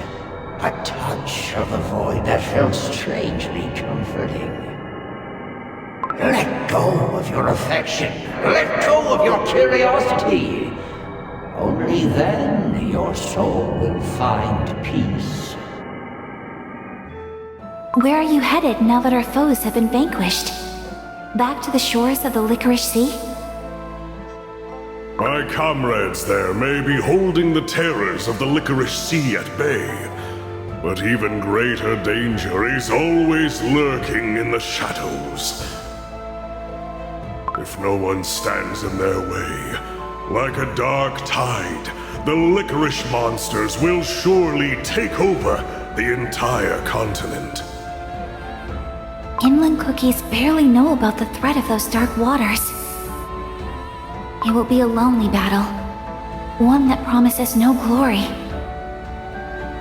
A touch of the void that felt strangely comforting. Let go of your affection. Let go of your curiosity. Only then your soul will find peace. Where are you headed now that our foes have been vanquished? Back to the shores of the Licorice Sea? My comrades there may be holding the terrors of the Licorice Sea at bay, but even greater danger is always lurking in the shadows. If no one stands in their way, like a dark tide, the licorice monsters will surely take over the entire continent. Inland cookies barely know about the threat of those dark waters. It will be a lonely battle, one that promises no glory.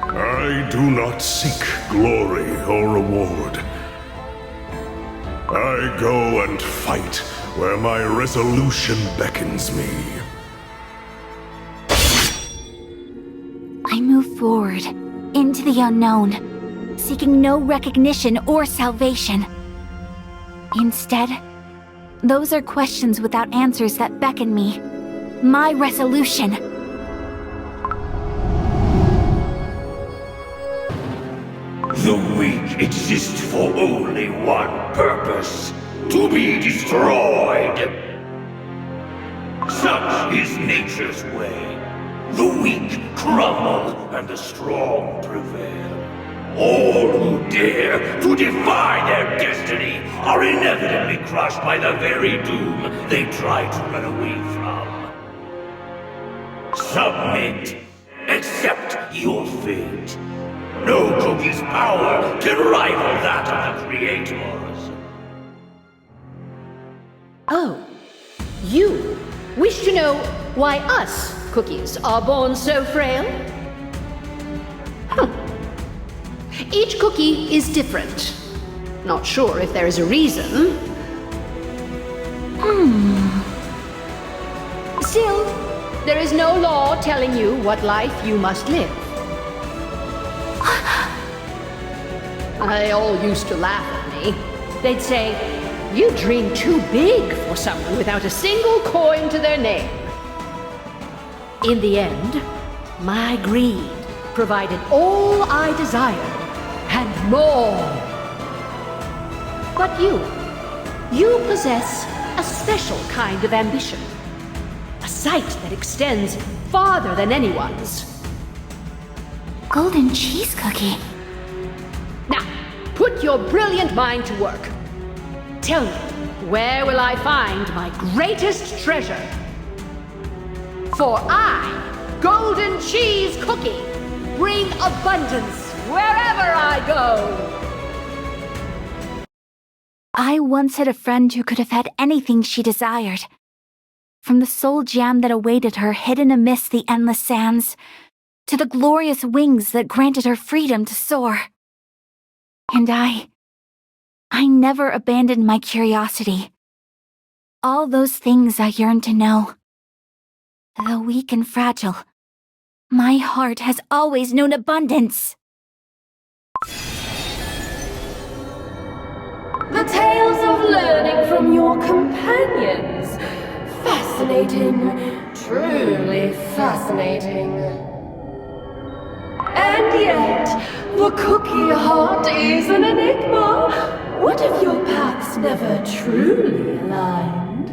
I do not seek glory or reward. I go and fight where my resolution beckons me. I move forward, into the unknown, seeking no recognition or salvation. Instead, those are questions without answers that beckon me. My resolution. The weak exist for only one purpose: to be destroyed. Such is nature's way. The weak crumble and the strong prevail. All who dare to defy their destiny are inevitably crushed by the very doom they try to run away from. Submit. Accept your fate. No cookie's power can rival that of the creators. Oh, you wish to know why us cookies are born so frail? Each cookie is different. Not sure if there is a reason. Still, there is no law telling you what life you must live. They all used to laugh at me. They'd say, "You dream too big for someone without a single coin to their name." In the end, my greed provided all I desired, and more. But you possess a special kind of ambition. A sight that extends farther than anyone's. Golden cheese cookie. Now, put your brilliant mind to work. Tell me, where will I find my greatest treasure? For I, Golden Cheese Cookie, bring abundance wherever I go. I once had a friend who could have had anything she desired. From the soul jam that awaited her hidden amidst the endless sands, to the glorious wings that granted her freedom to soar. And I never abandoned my curiosity. All those things I yearned to know. Though weak and fragile, my heart has always known abundance. The tales of learning from your companions. Fascinating. Truly fascinating. And yet, the cookie heart is an enigma. What if your paths never truly aligned?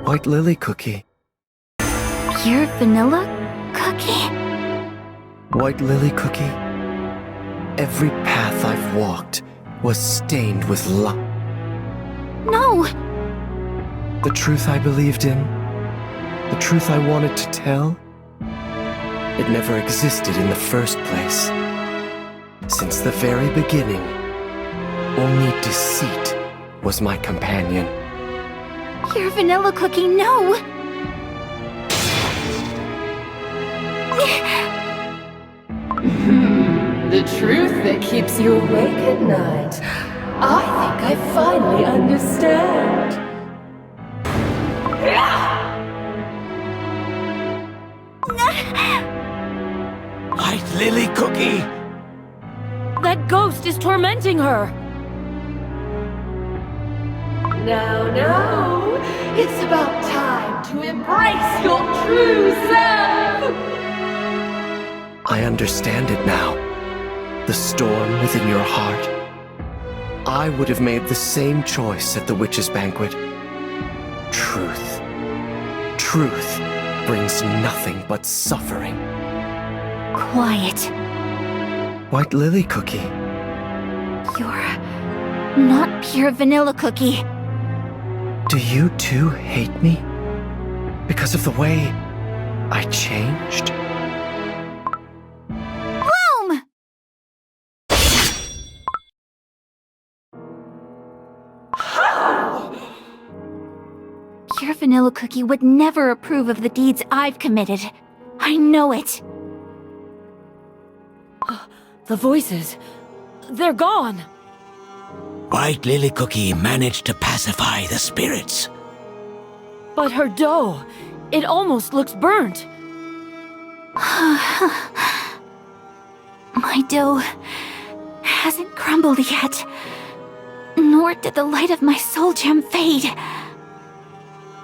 White lily cookie. Pure vanilla cookie? White lily cookie. Every path I've walked was stained with No! The truth I believed in, the truth I wanted to tell, it never existed in the first place. Since the very beginning, only deceit was my companion. Pure vanilla cookie, no! The truth that keeps you awake at night. I think I finally understand. White lily cookie! That ghost is tormenting her! Now, it's about time to embrace your true self! I understand it now. The storm within your heart. I would have made the same choice at the witches' banquet. Truth. Truth brings nothing but suffering. Quiet. White Lily Cookie. You're not pure vanilla cookie. Do you too hate me? Because of the way I changed? Boom! Pure vanilla cookie would never approve of the deeds I've committed. I know it. The voices. They're gone. White Lily Cookie managed to pacify the spirits. But her dough, it almost looks burnt. My dough hasn't crumbled yet. Nor did the light of my soul gem fade.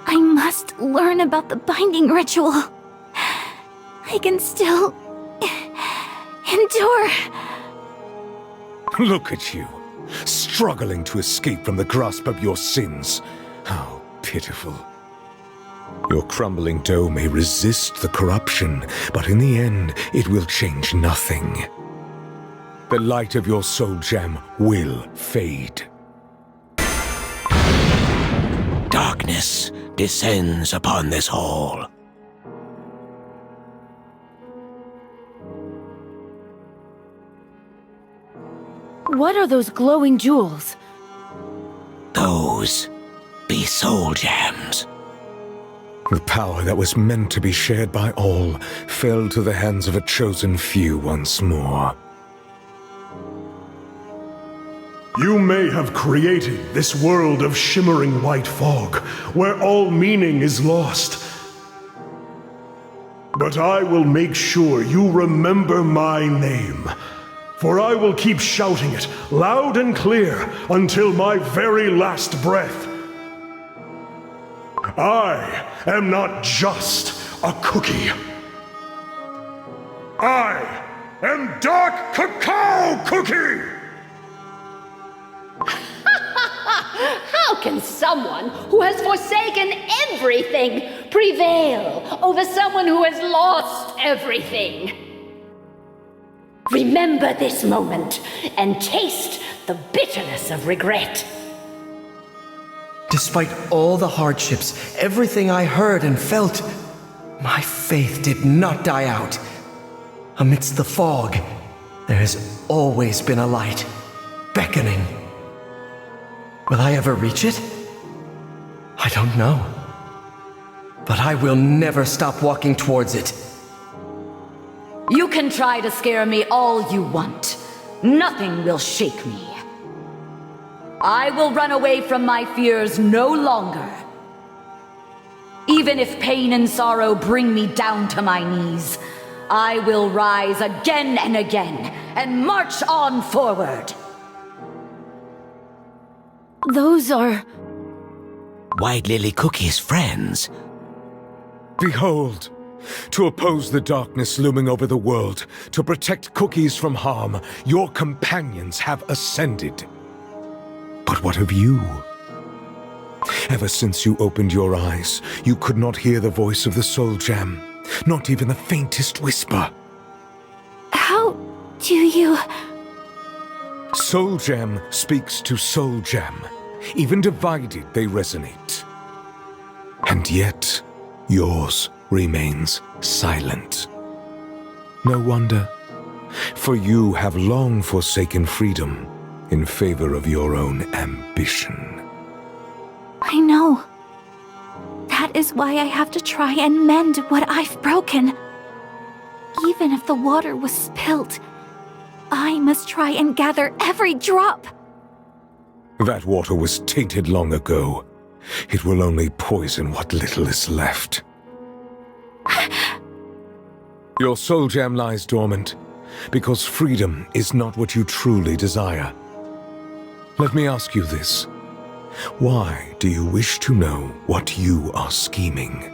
I must learn about the binding ritual. I can still endure. Look at you, struggling to escape from the grasp of your sins. How pitiful. Your crumbling dough may resist the corruption, but in the end, it will change nothing. The light of your soul gem will fade. Darkness descends upon this hall. What are those glowing jewels? Those be soul gems. The power that was meant to be shared by all fell to the hands of a chosen few once more. You may have created this world of shimmering white fog, where all meaning is lost. But I will make sure you remember my name, for I will keep shouting it loud and clear until my very last breath. I am not just a cookie. I am Dark Cacao Cookie! How can someone who has forsaken everything prevail over someone who has lost everything? Remember this moment and taste the bitterness of regret. Despite all the hardships, everything I heard and felt, my faith did not die out. Amidst the fog, there has always been a light, beckoning. Will I ever reach it? I don't know. But I will never stop walking towards it. You can try to scare me all you want. Nothing will shake me. I will run away from my fears no longer. Even if pain and sorrow bring me down to my knees, I will rise again and again and march on forward. Those are... White Lily Cookie's friends. Behold! To oppose the darkness looming over the world, to protect cookies from harm, your companions have ascended. But what of you? Ever since you opened your eyes, you could not hear the voice of the soul gem, not even the faintest whisper. How do you... Soul gem speaks to soul gem. Even divided, they resonate. And yet, yours remains silent. No wonder, for you have long forsaken freedom in favor of your own ambition. I know. That is why I have to try and mend what I've broken. Even if the water was spilled, I must try and gather every drop. That water was tainted long ago. It will only poison what little is left. Your soul gem lies dormant, because freedom is not what you truly desire. Let me ask you this. Why do you wish to know what you are scheming?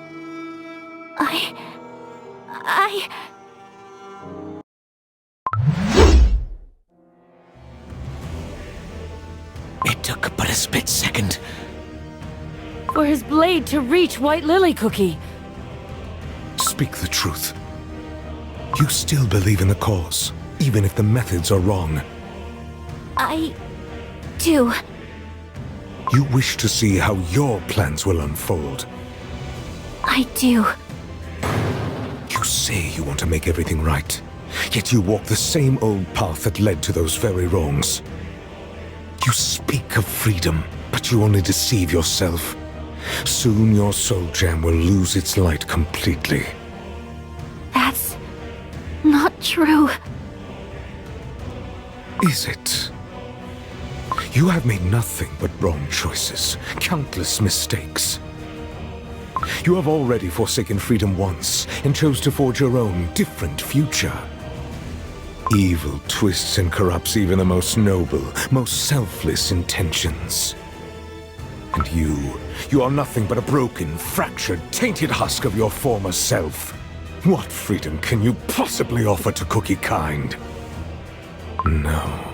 It took but a split second. For his blade to reach White Lily Cookie. Speak the truth. You still believe in the cause, even if the methods are wrong. I do. You wish to see how your plans will unfold. I do. You say you want to make everything right, yet you walk the same old path that led to those very wrongs. You speak of freedom, but you only deceive yourself. Soon your soul gem will lose its light completely. That's not true. Is it? You have made nothing but wrong choices, countless mistakes. You have already forsaken freedom once and chose to forge your own different future. Evil twists and corrupts even the most noble, most selfless intentions. And you are nothing but a broken, fractured, tainted husk of your former self. What freedom can you possibly offer to cookie kind? No.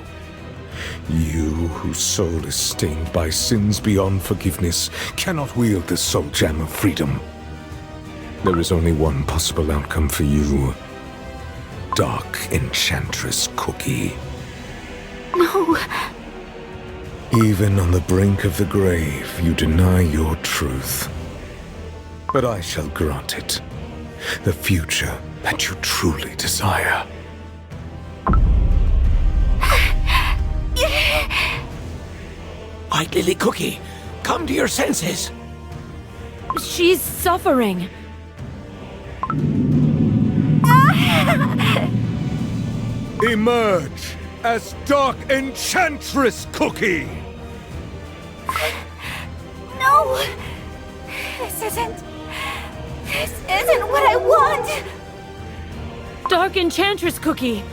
You, whose soul is stained by sins beyond forgiveness, cannot wield the soul gem of freedom. There is only one possible outcome for you. Dark Enchantress Cookie. No. Even on the brink of the grave, you deny your truth. But I shall grant it. The future that you truly desire. White Lily Cookie, come to your senses. She's suffering. Emerge as Dark Enchantress Cookie! No! This isn't what I want! Dark Enchantress Cookie!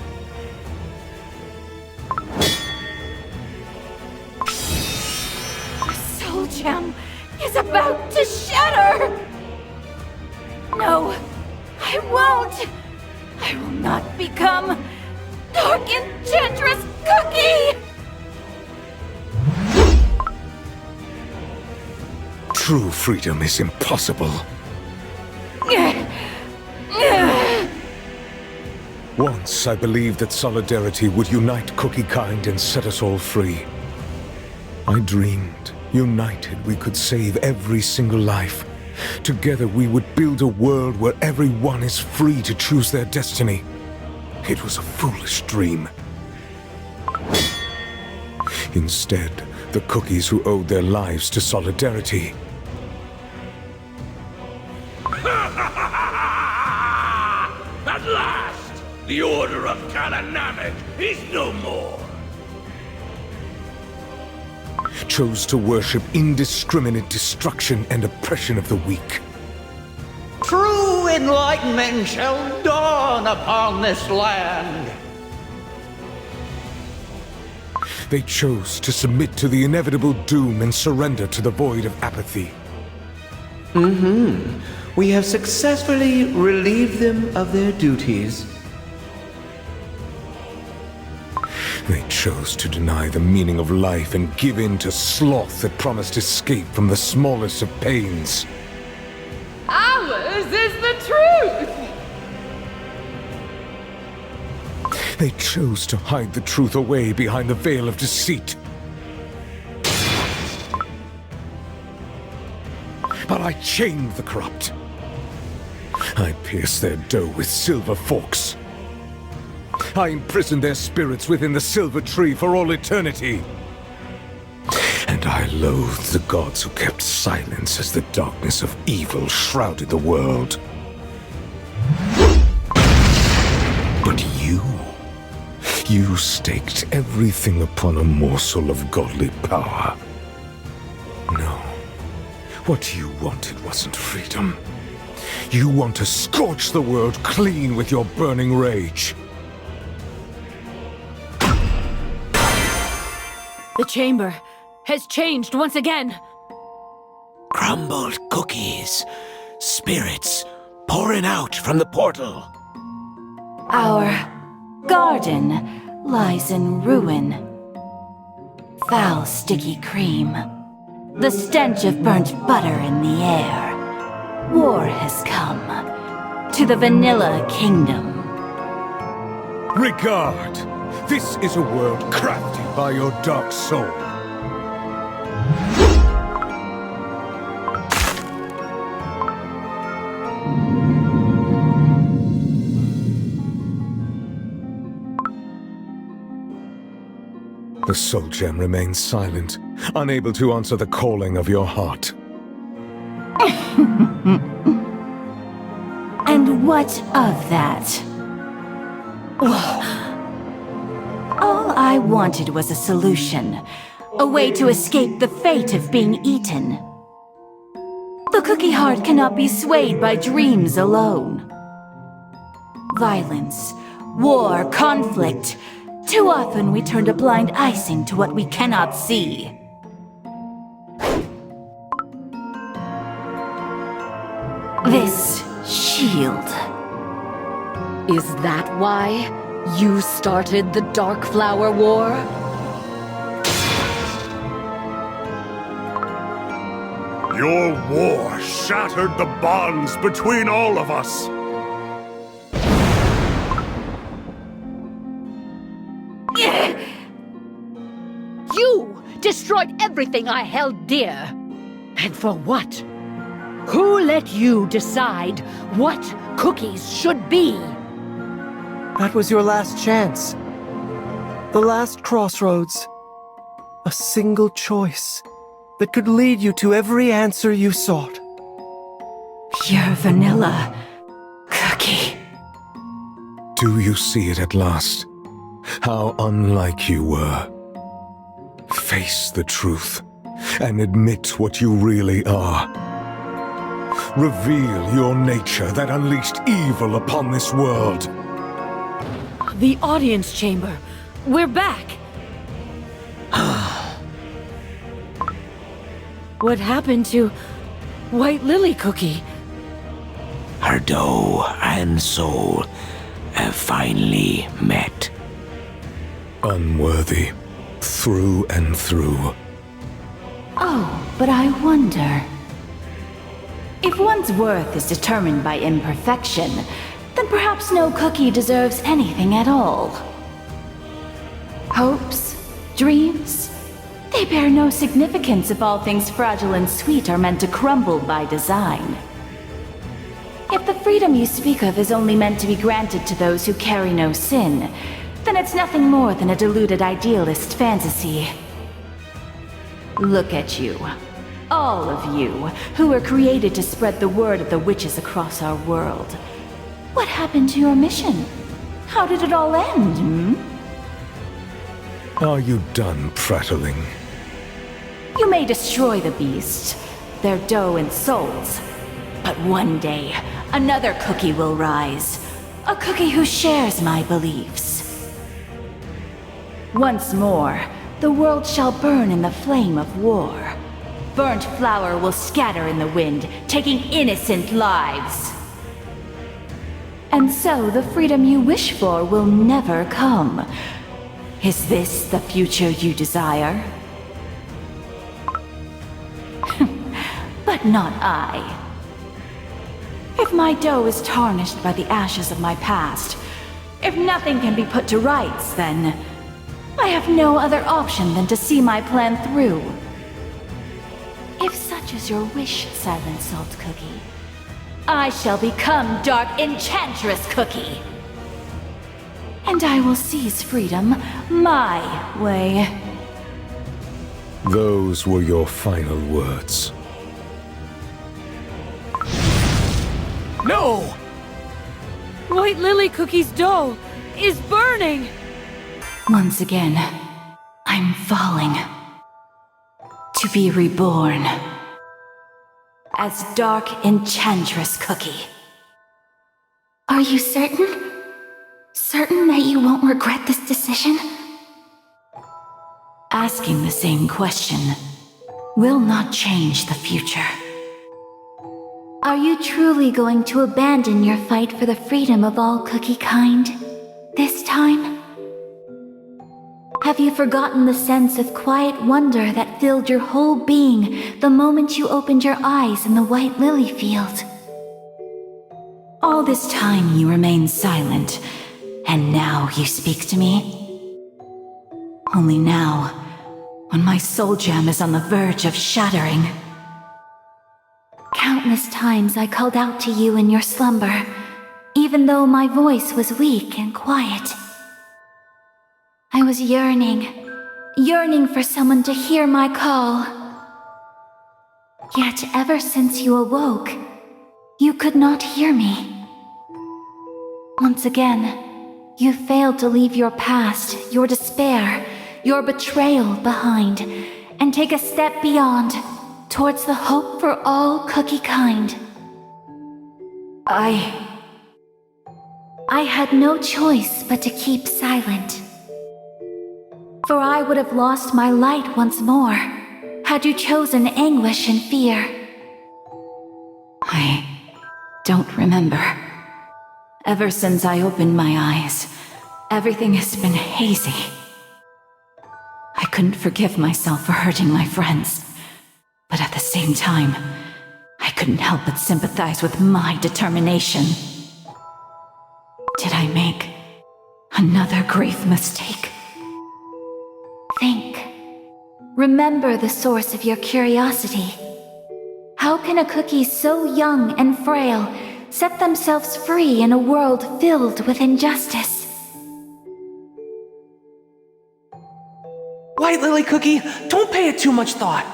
The soul gem is about to shatter! No, I won't! I will not become Dark Enchantress Cookie! True freedom is impossible. Once I believed that solidarity would unite cookie kind and set us all free. I dreamed, united, we could save every single life. Together we would build a world where everyone is free to choose their destiny. It was a foolish dream. Instead, the cookies who owed their lives to solidarity At last, the Order of Kalanamek is no more. chose to worship indiscriminate destruction and oppression of the weak. True enlightenment shall dawn upon this land. They chose to submit to the inevitable doom and surrender to the void of apathy. We have successfully relieved them of their duties. They chose to deny the meaning of life and give in to sloth that promised escape from the smallest of pains. Ours is the truth! They chose to hide the truth away behind the veil of deceit. But I chained the corrupt. I pierced their dough with silver forks. I imprisoned their spirits within the silver tree for all eternity. And I loathed the gods who kept silence as the darkness of evil shrouded the world. But you staked everything upon a morsel of godly power. No. What you wanted wasn't freedom. You want to scorch the world clean with your burning rage. The chamber. has changed once again. Crumbled cookies. Spirits pouring out from the portal. Our garden lies in ruin. Foul, sticky cream. The stench of burnt butter in the air. War has come to the Vanilla Kingdom. Regard! This is a world crafted by your dark soul. The soul gem remains silent, unable to answer the calling of your heart. And what of that? All I wanted was a solution. A way to escape the fate of being eaten. The cookie heart cannot be swayed by dreams alone. Violence, war, conflict. Too often we turn a blind icing to what we cannot see. This shield. Is that why you started the Dark Flower War? Your war shattered the bonds between all of us. You destroyed everything I held dear. And for what? Who let you decide what cookies should be? That was your last chance. The last crossroads. A single choice that could lead you to every answer you sought. Pure vanilla cookie. Do you see it at last? How unlike you were. Face the truth and admit what you really are. Reveal your nature that unleashed evil upon this world. The audience chamber. We're back. What happened to White Lily Cookie? Her dough and soul have finally met. Unworthy, through and through. Oh, but I wonder. If one's worth is determined by imperfection, then perhaps no cookie deserves anything at all. Hopes, dreams, they bear no significance if all things fragile and sweet are meant to crumble by design. If the freedom you speak of is only meant to be granted to those who carry no sin, then it's nothing more than a deluded idealist fantasy. Look at you. All of you, who were created to spread the word of the witches across our world. What happened to your mission? How did it all end, Are you done prattling? You may destroy the beast, their dough and souls. But one day, another cookie will rise. A cookie who shares my beliefs. Once more, the world shall burn in the flame of war. Burnt flour will scatter in the wind, taking innocent lives. And so the freedom you wish for will never come. Is this the future you desire? But not I. If my dough is tarnished by the ashes of my past, if nothing can be put to rights, then I have no other option than to see my plan through. If such is your wish, Silent Salt Cookie, I shall become Dark Enchantress Cookie. And I will seize freedom my way. Those were your final words. No! White Lily Cookie's dough is burning! Once again, I'm falling. To be reborn. As Dark Enchantress Cookie. Are you certain? Certain that you won't regret this decision? Asking the same question will not change the future. Are you truly going to abandon your fight for the freedom of all cookie kind this time? Have you forgotten the sense of quiet wonder that filled your whole being the moment you opened your eyes in the white lily field? All this time you remain silent, and now you speak to me? Only now, when my soul gem is on the verge of shattering. Countless times I called out to you in your slumber, even though my voice was weak and quiet. I was yearning for someone to hear my call. Yet ever since you awoke, you could not hear me. Once again, you failed to leave your past, your despair, your betrayal behind, and take a step beyond, towards the hope for all cookie kind. I had no choice but to keep silent. For I would have lost my light once more, had you chosen anguish and fear. I don't remember. Ever since I opened my eyes, everything has been hazy. I couldn't forgive myself for hurting my friends, but at the same time, I couldn't help but sympathize with my determination. Did I make another grave mistake? Think. Remember the source of your curiosity. How can a cookie so young and frail set themselves free in a world filled with injustice? White Lily Cookie, don't pay it too much thought.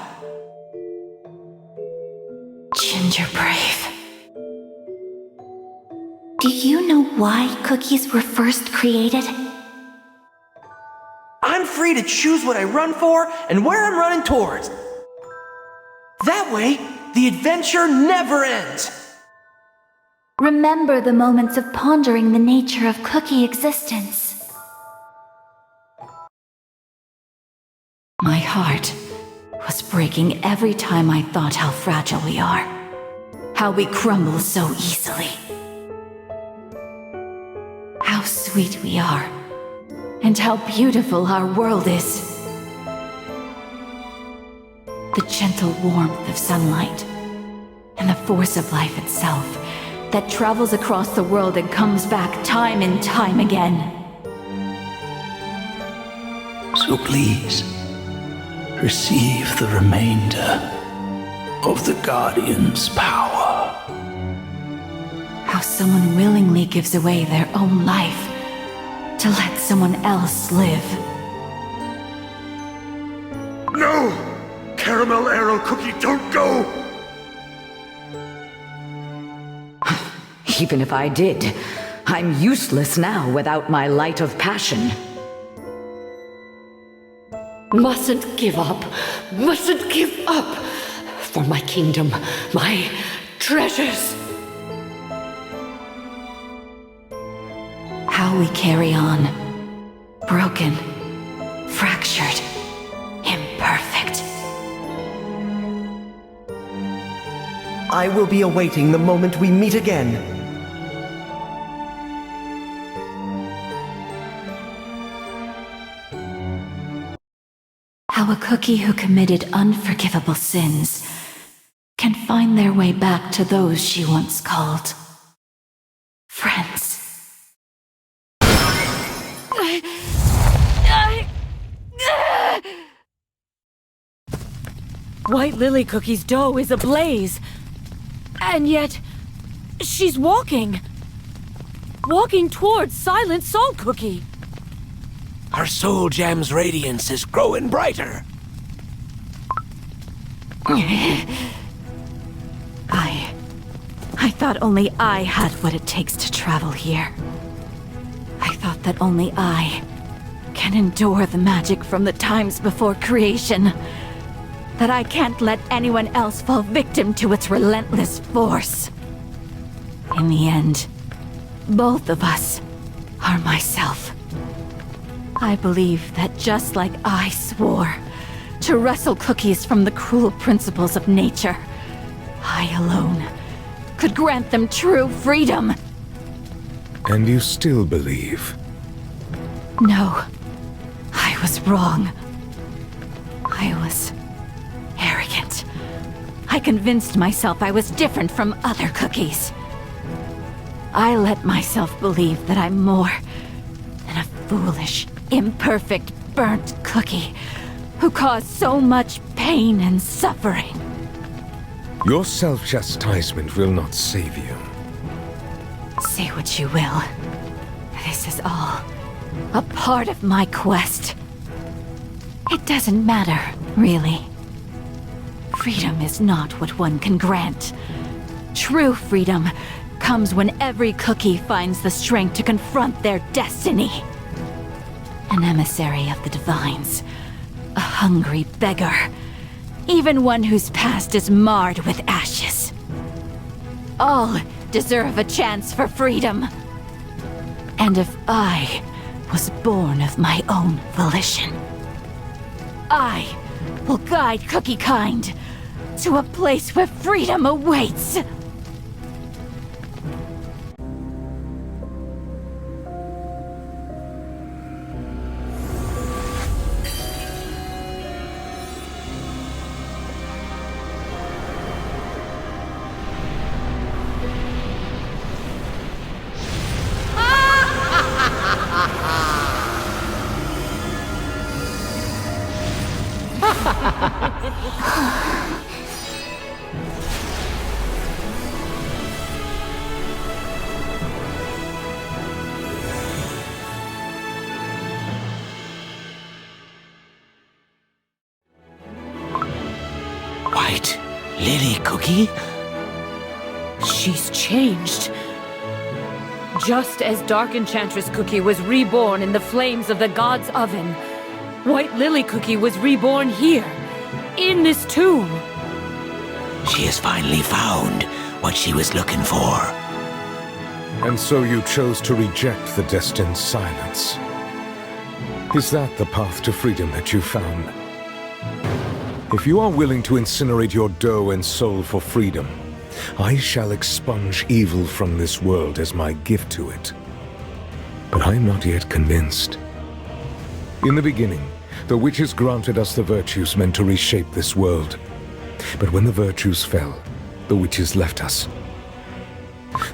Ginger Brave. Do you know why cookies were first created? I'm free to choose what I run for and where I'm running towards. That way, the adventure never ends. Remember the moments of pondering the nature of cookie existence. My heart was breaking every time I thought how fragile we are. How we crumble so easily. How sweet we are. And how beautiful our world is. The gentle warmth of sunlight. And the force of life itself that travels across the world and comes back time and time again. So please, receive the remainder of the Guardian's power. How someone willingly gives away their own life to let someone else live. No! Caramel Arrow Cookie, don't go! Even if I did, I'm useless now without my light of passion. Mustn't give up. Mustn't give up. For my kingdom, my treasures. How we carry on. Broken. Fractured. Imperfect. I will be awaiting the moment we meet again. How a cookie who committed unforgivable sins can find their way back to those she once called friends. White Lily Cookie's dough is ablaze. And yet, she's walking. Walking towards Silent Soul Cookie. Our soul gem's radiance is growing brighter. I thought only I had what it takes to travel here. I thought that only I can endure the magic from the times before creation. That I can't let anyone else fall victim to its relentless force. In the end, both of us are myself. I believe that just like I swore to wrestle cookies from the cruel principles of nature, I alone could grant them true freedom. And you still believe? No, I was wrong. I was arrogant. I convinced myself I was different from other cookies. I let myself believe that I'm more than a foolish, imperfect, burnt cookie who caused so much pain and suffering. Your self-chastisement will not save you. Say what you will. This is all a part of my quest. It doesn't matter, really. Freedom is not what one can grant. True freedom comes when every cookie finds the strength to confront their destiny. An emissary of the divines. A hungry beggar. Even one whose past is marred with ashes. All deserve a chance for freedom. And if I was born of my own volition, I will guide Cookie Kind to a place where freedom awaits. White Lily Cookie? She's changed. Just as Dark Enchantress Cookie was reborn in the flames of the God's Oven, White Lily Cookie was reborn here, in this tomb. She has finally found what she was looking for. And so you chose to reject the destined silence. Is that the path to freedom that you found? If you are willing to incinerate your dough and soul for freedom, I shall expunge evil from this world as my gift to it. But I am not yet convinced. In the beginning, the witches granted us the virtues meant to reshape this world. But when the virtues fell, the witches left us.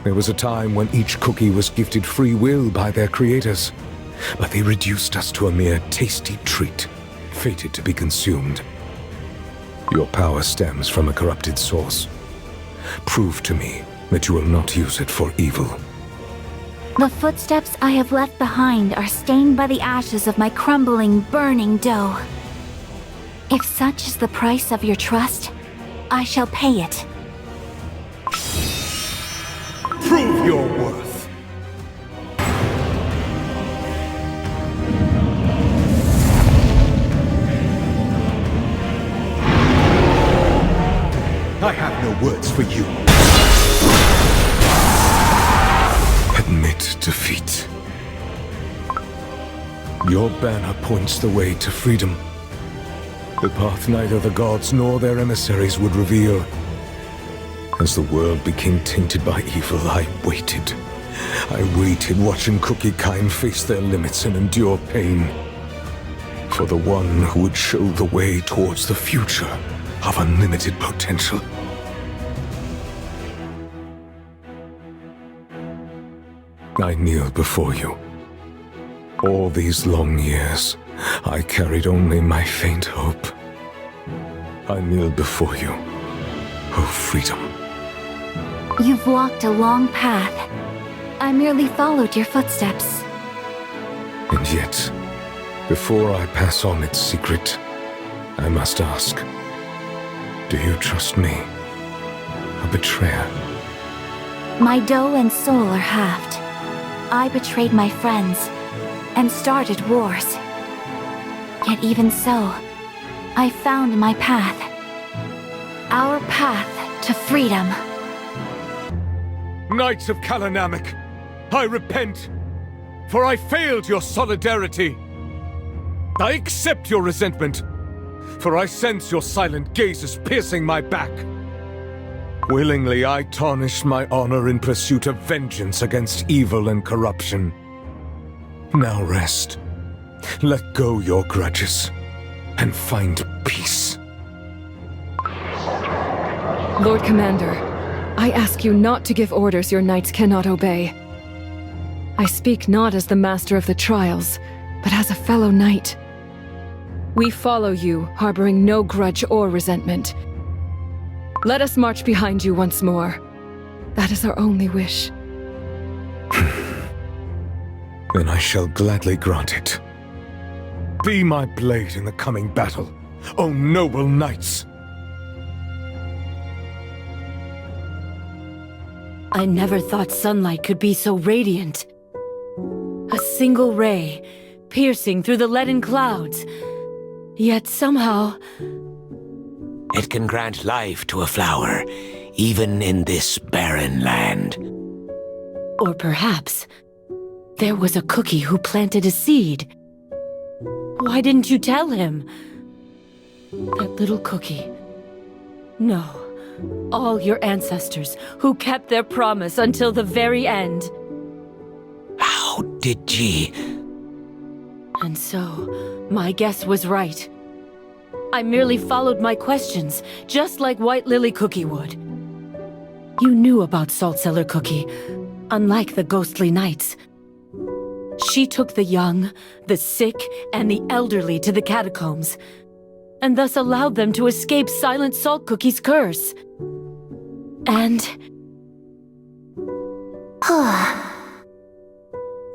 There was a time when each cookie was gifted free will by their creators, but they reduced us to a mere tasty treat, fated to be consumed. Your power stems from a corrupted source. Prove to me that you will not use it for evil. The footsteps I have left behind are stained by the ashes of my crumbling, burning dough. If such is the price of your trust, I shall pay it. Prove your worth. I have no words for you. Admit defeat. Your banner points the way to freedom. The path neither the gods nor their emissaries would reveal. As the world became tainted by evil, I waited. I waited, watching Cookie Kind face their limits and endure pain. For the one who would show the way towards the future of unlimited potential. I kneel before you. All these long years, I carried only my faint hope. I kneel before you. Oh, freedom. You've walked a long path. I merely followed your footsteps. And yet, before I pass on its secret, I must ask, do you trust me? A betrayer? My dough and soul are halved. I betrayed my friends and started wars. Yet even so, I found my path. Our path to freedom. Knights of Kalanamek, I repent, for I failed your solidarity. I accept your resentment, for I sense your silent gazes piercing my back. Willingly I tarnished my honor in pursuit of vengeance against evil and corruption. Now rest. Let go your grudges, and find peace. Lord Commander, I ask you not to give orders your knights cannot obey. I speak not as the master of the trials, but as a fellow knight. We follow you, harboring no grudge or resentment. Let us march behind you once more. That is our only wish. Then I shall gladly grant it. Be my blade in the coming battle, O noble knights! I never thought sunlight could be so radiant. A single ray, piercing through the leaden clouds. Yet somehow... It can grant life to a flower, even in this barren land. Or perhaps, there was a cookie who planted a seed. Why didn't you tell him? That little cookie. No, all your ancestors who kept their promise until the very end. How did ye? And so, my guess was right. I merely followed my questions, just like White Lily Cookie would. You knew about Saltcellar Cookie, unlike the ghostly knights. She took the young, the sick, and the elderly to the catacombs, and thus allowed them to escape Silent Salt Cookie's curse. And...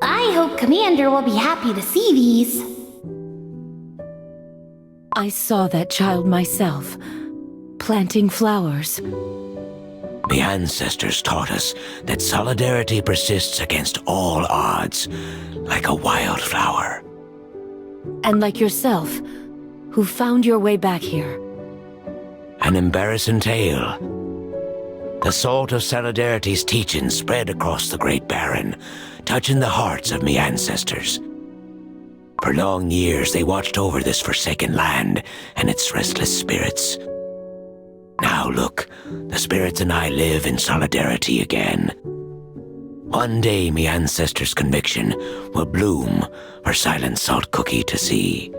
I hope Commander will be happy to see these. I saw that child myself, planting flowers. The ancestors taught us that solidarity persists against all odds, like a wildflower. And like yourself, who found your way back here. An embarrassing tale. The salt of solidarity's teaching spread across the Great Barren, touching the hearts of me ancestors. For long years they watched over this forsaken land and its restless spirits. Now look, the spirits and I live in solidarity again. One day me ancestors' conviction will bloom for Silent Salt Cookie to see.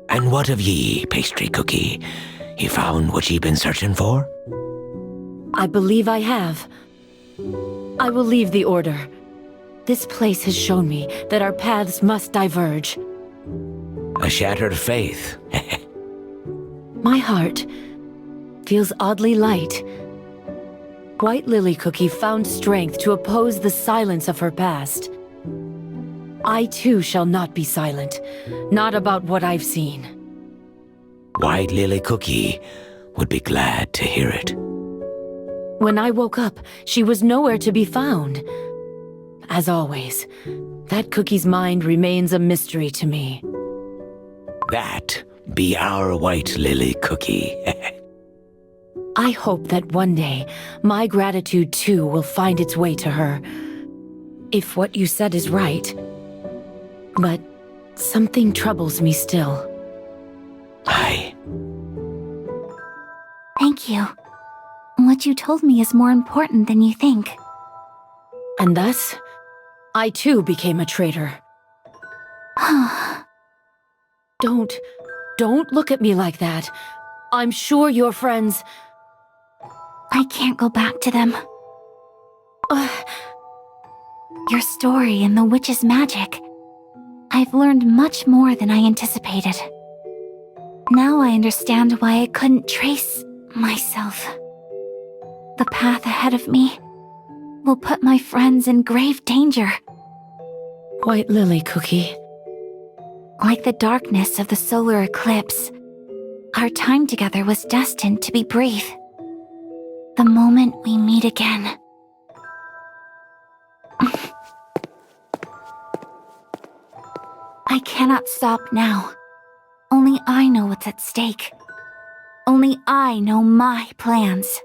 And what of ye, Pastry Cookie? You found what ye been searching for? I believe I have. I will leave the Order. This place has shown me that our paths must diverge. A shattered faith. My heart feels oddly light. White Lily Cookie found strength to oppose the silence of her past. I too shall not be silent, not about what I've seen. White Lily Cookie would be glad to hear it. When I woke up, she was nowhere to be found. As always, that cookie's mind remains a mystery to me. That be our White Lily Cookie. I hope that one day, my gratitude too will find its way to her. If what you said is right. But something troubles me still. Aye. Thank you. What you told me is more important than you think. And thus, I too became a traitor. Don't look at me like that. I'm sure your friends... I can't go back to them. Your story and the witch's magic. I've learned much more than I anticipated. Now I understand why I couldn't trace myself. The path ahead of me will put my friends in grave danger. White Lily Cookie. Like the darkness of the solar eclipse, our time together was destined to be brief. The moment we meet again. I cannot stop now. Only I know what's at stake. Only I know my plans.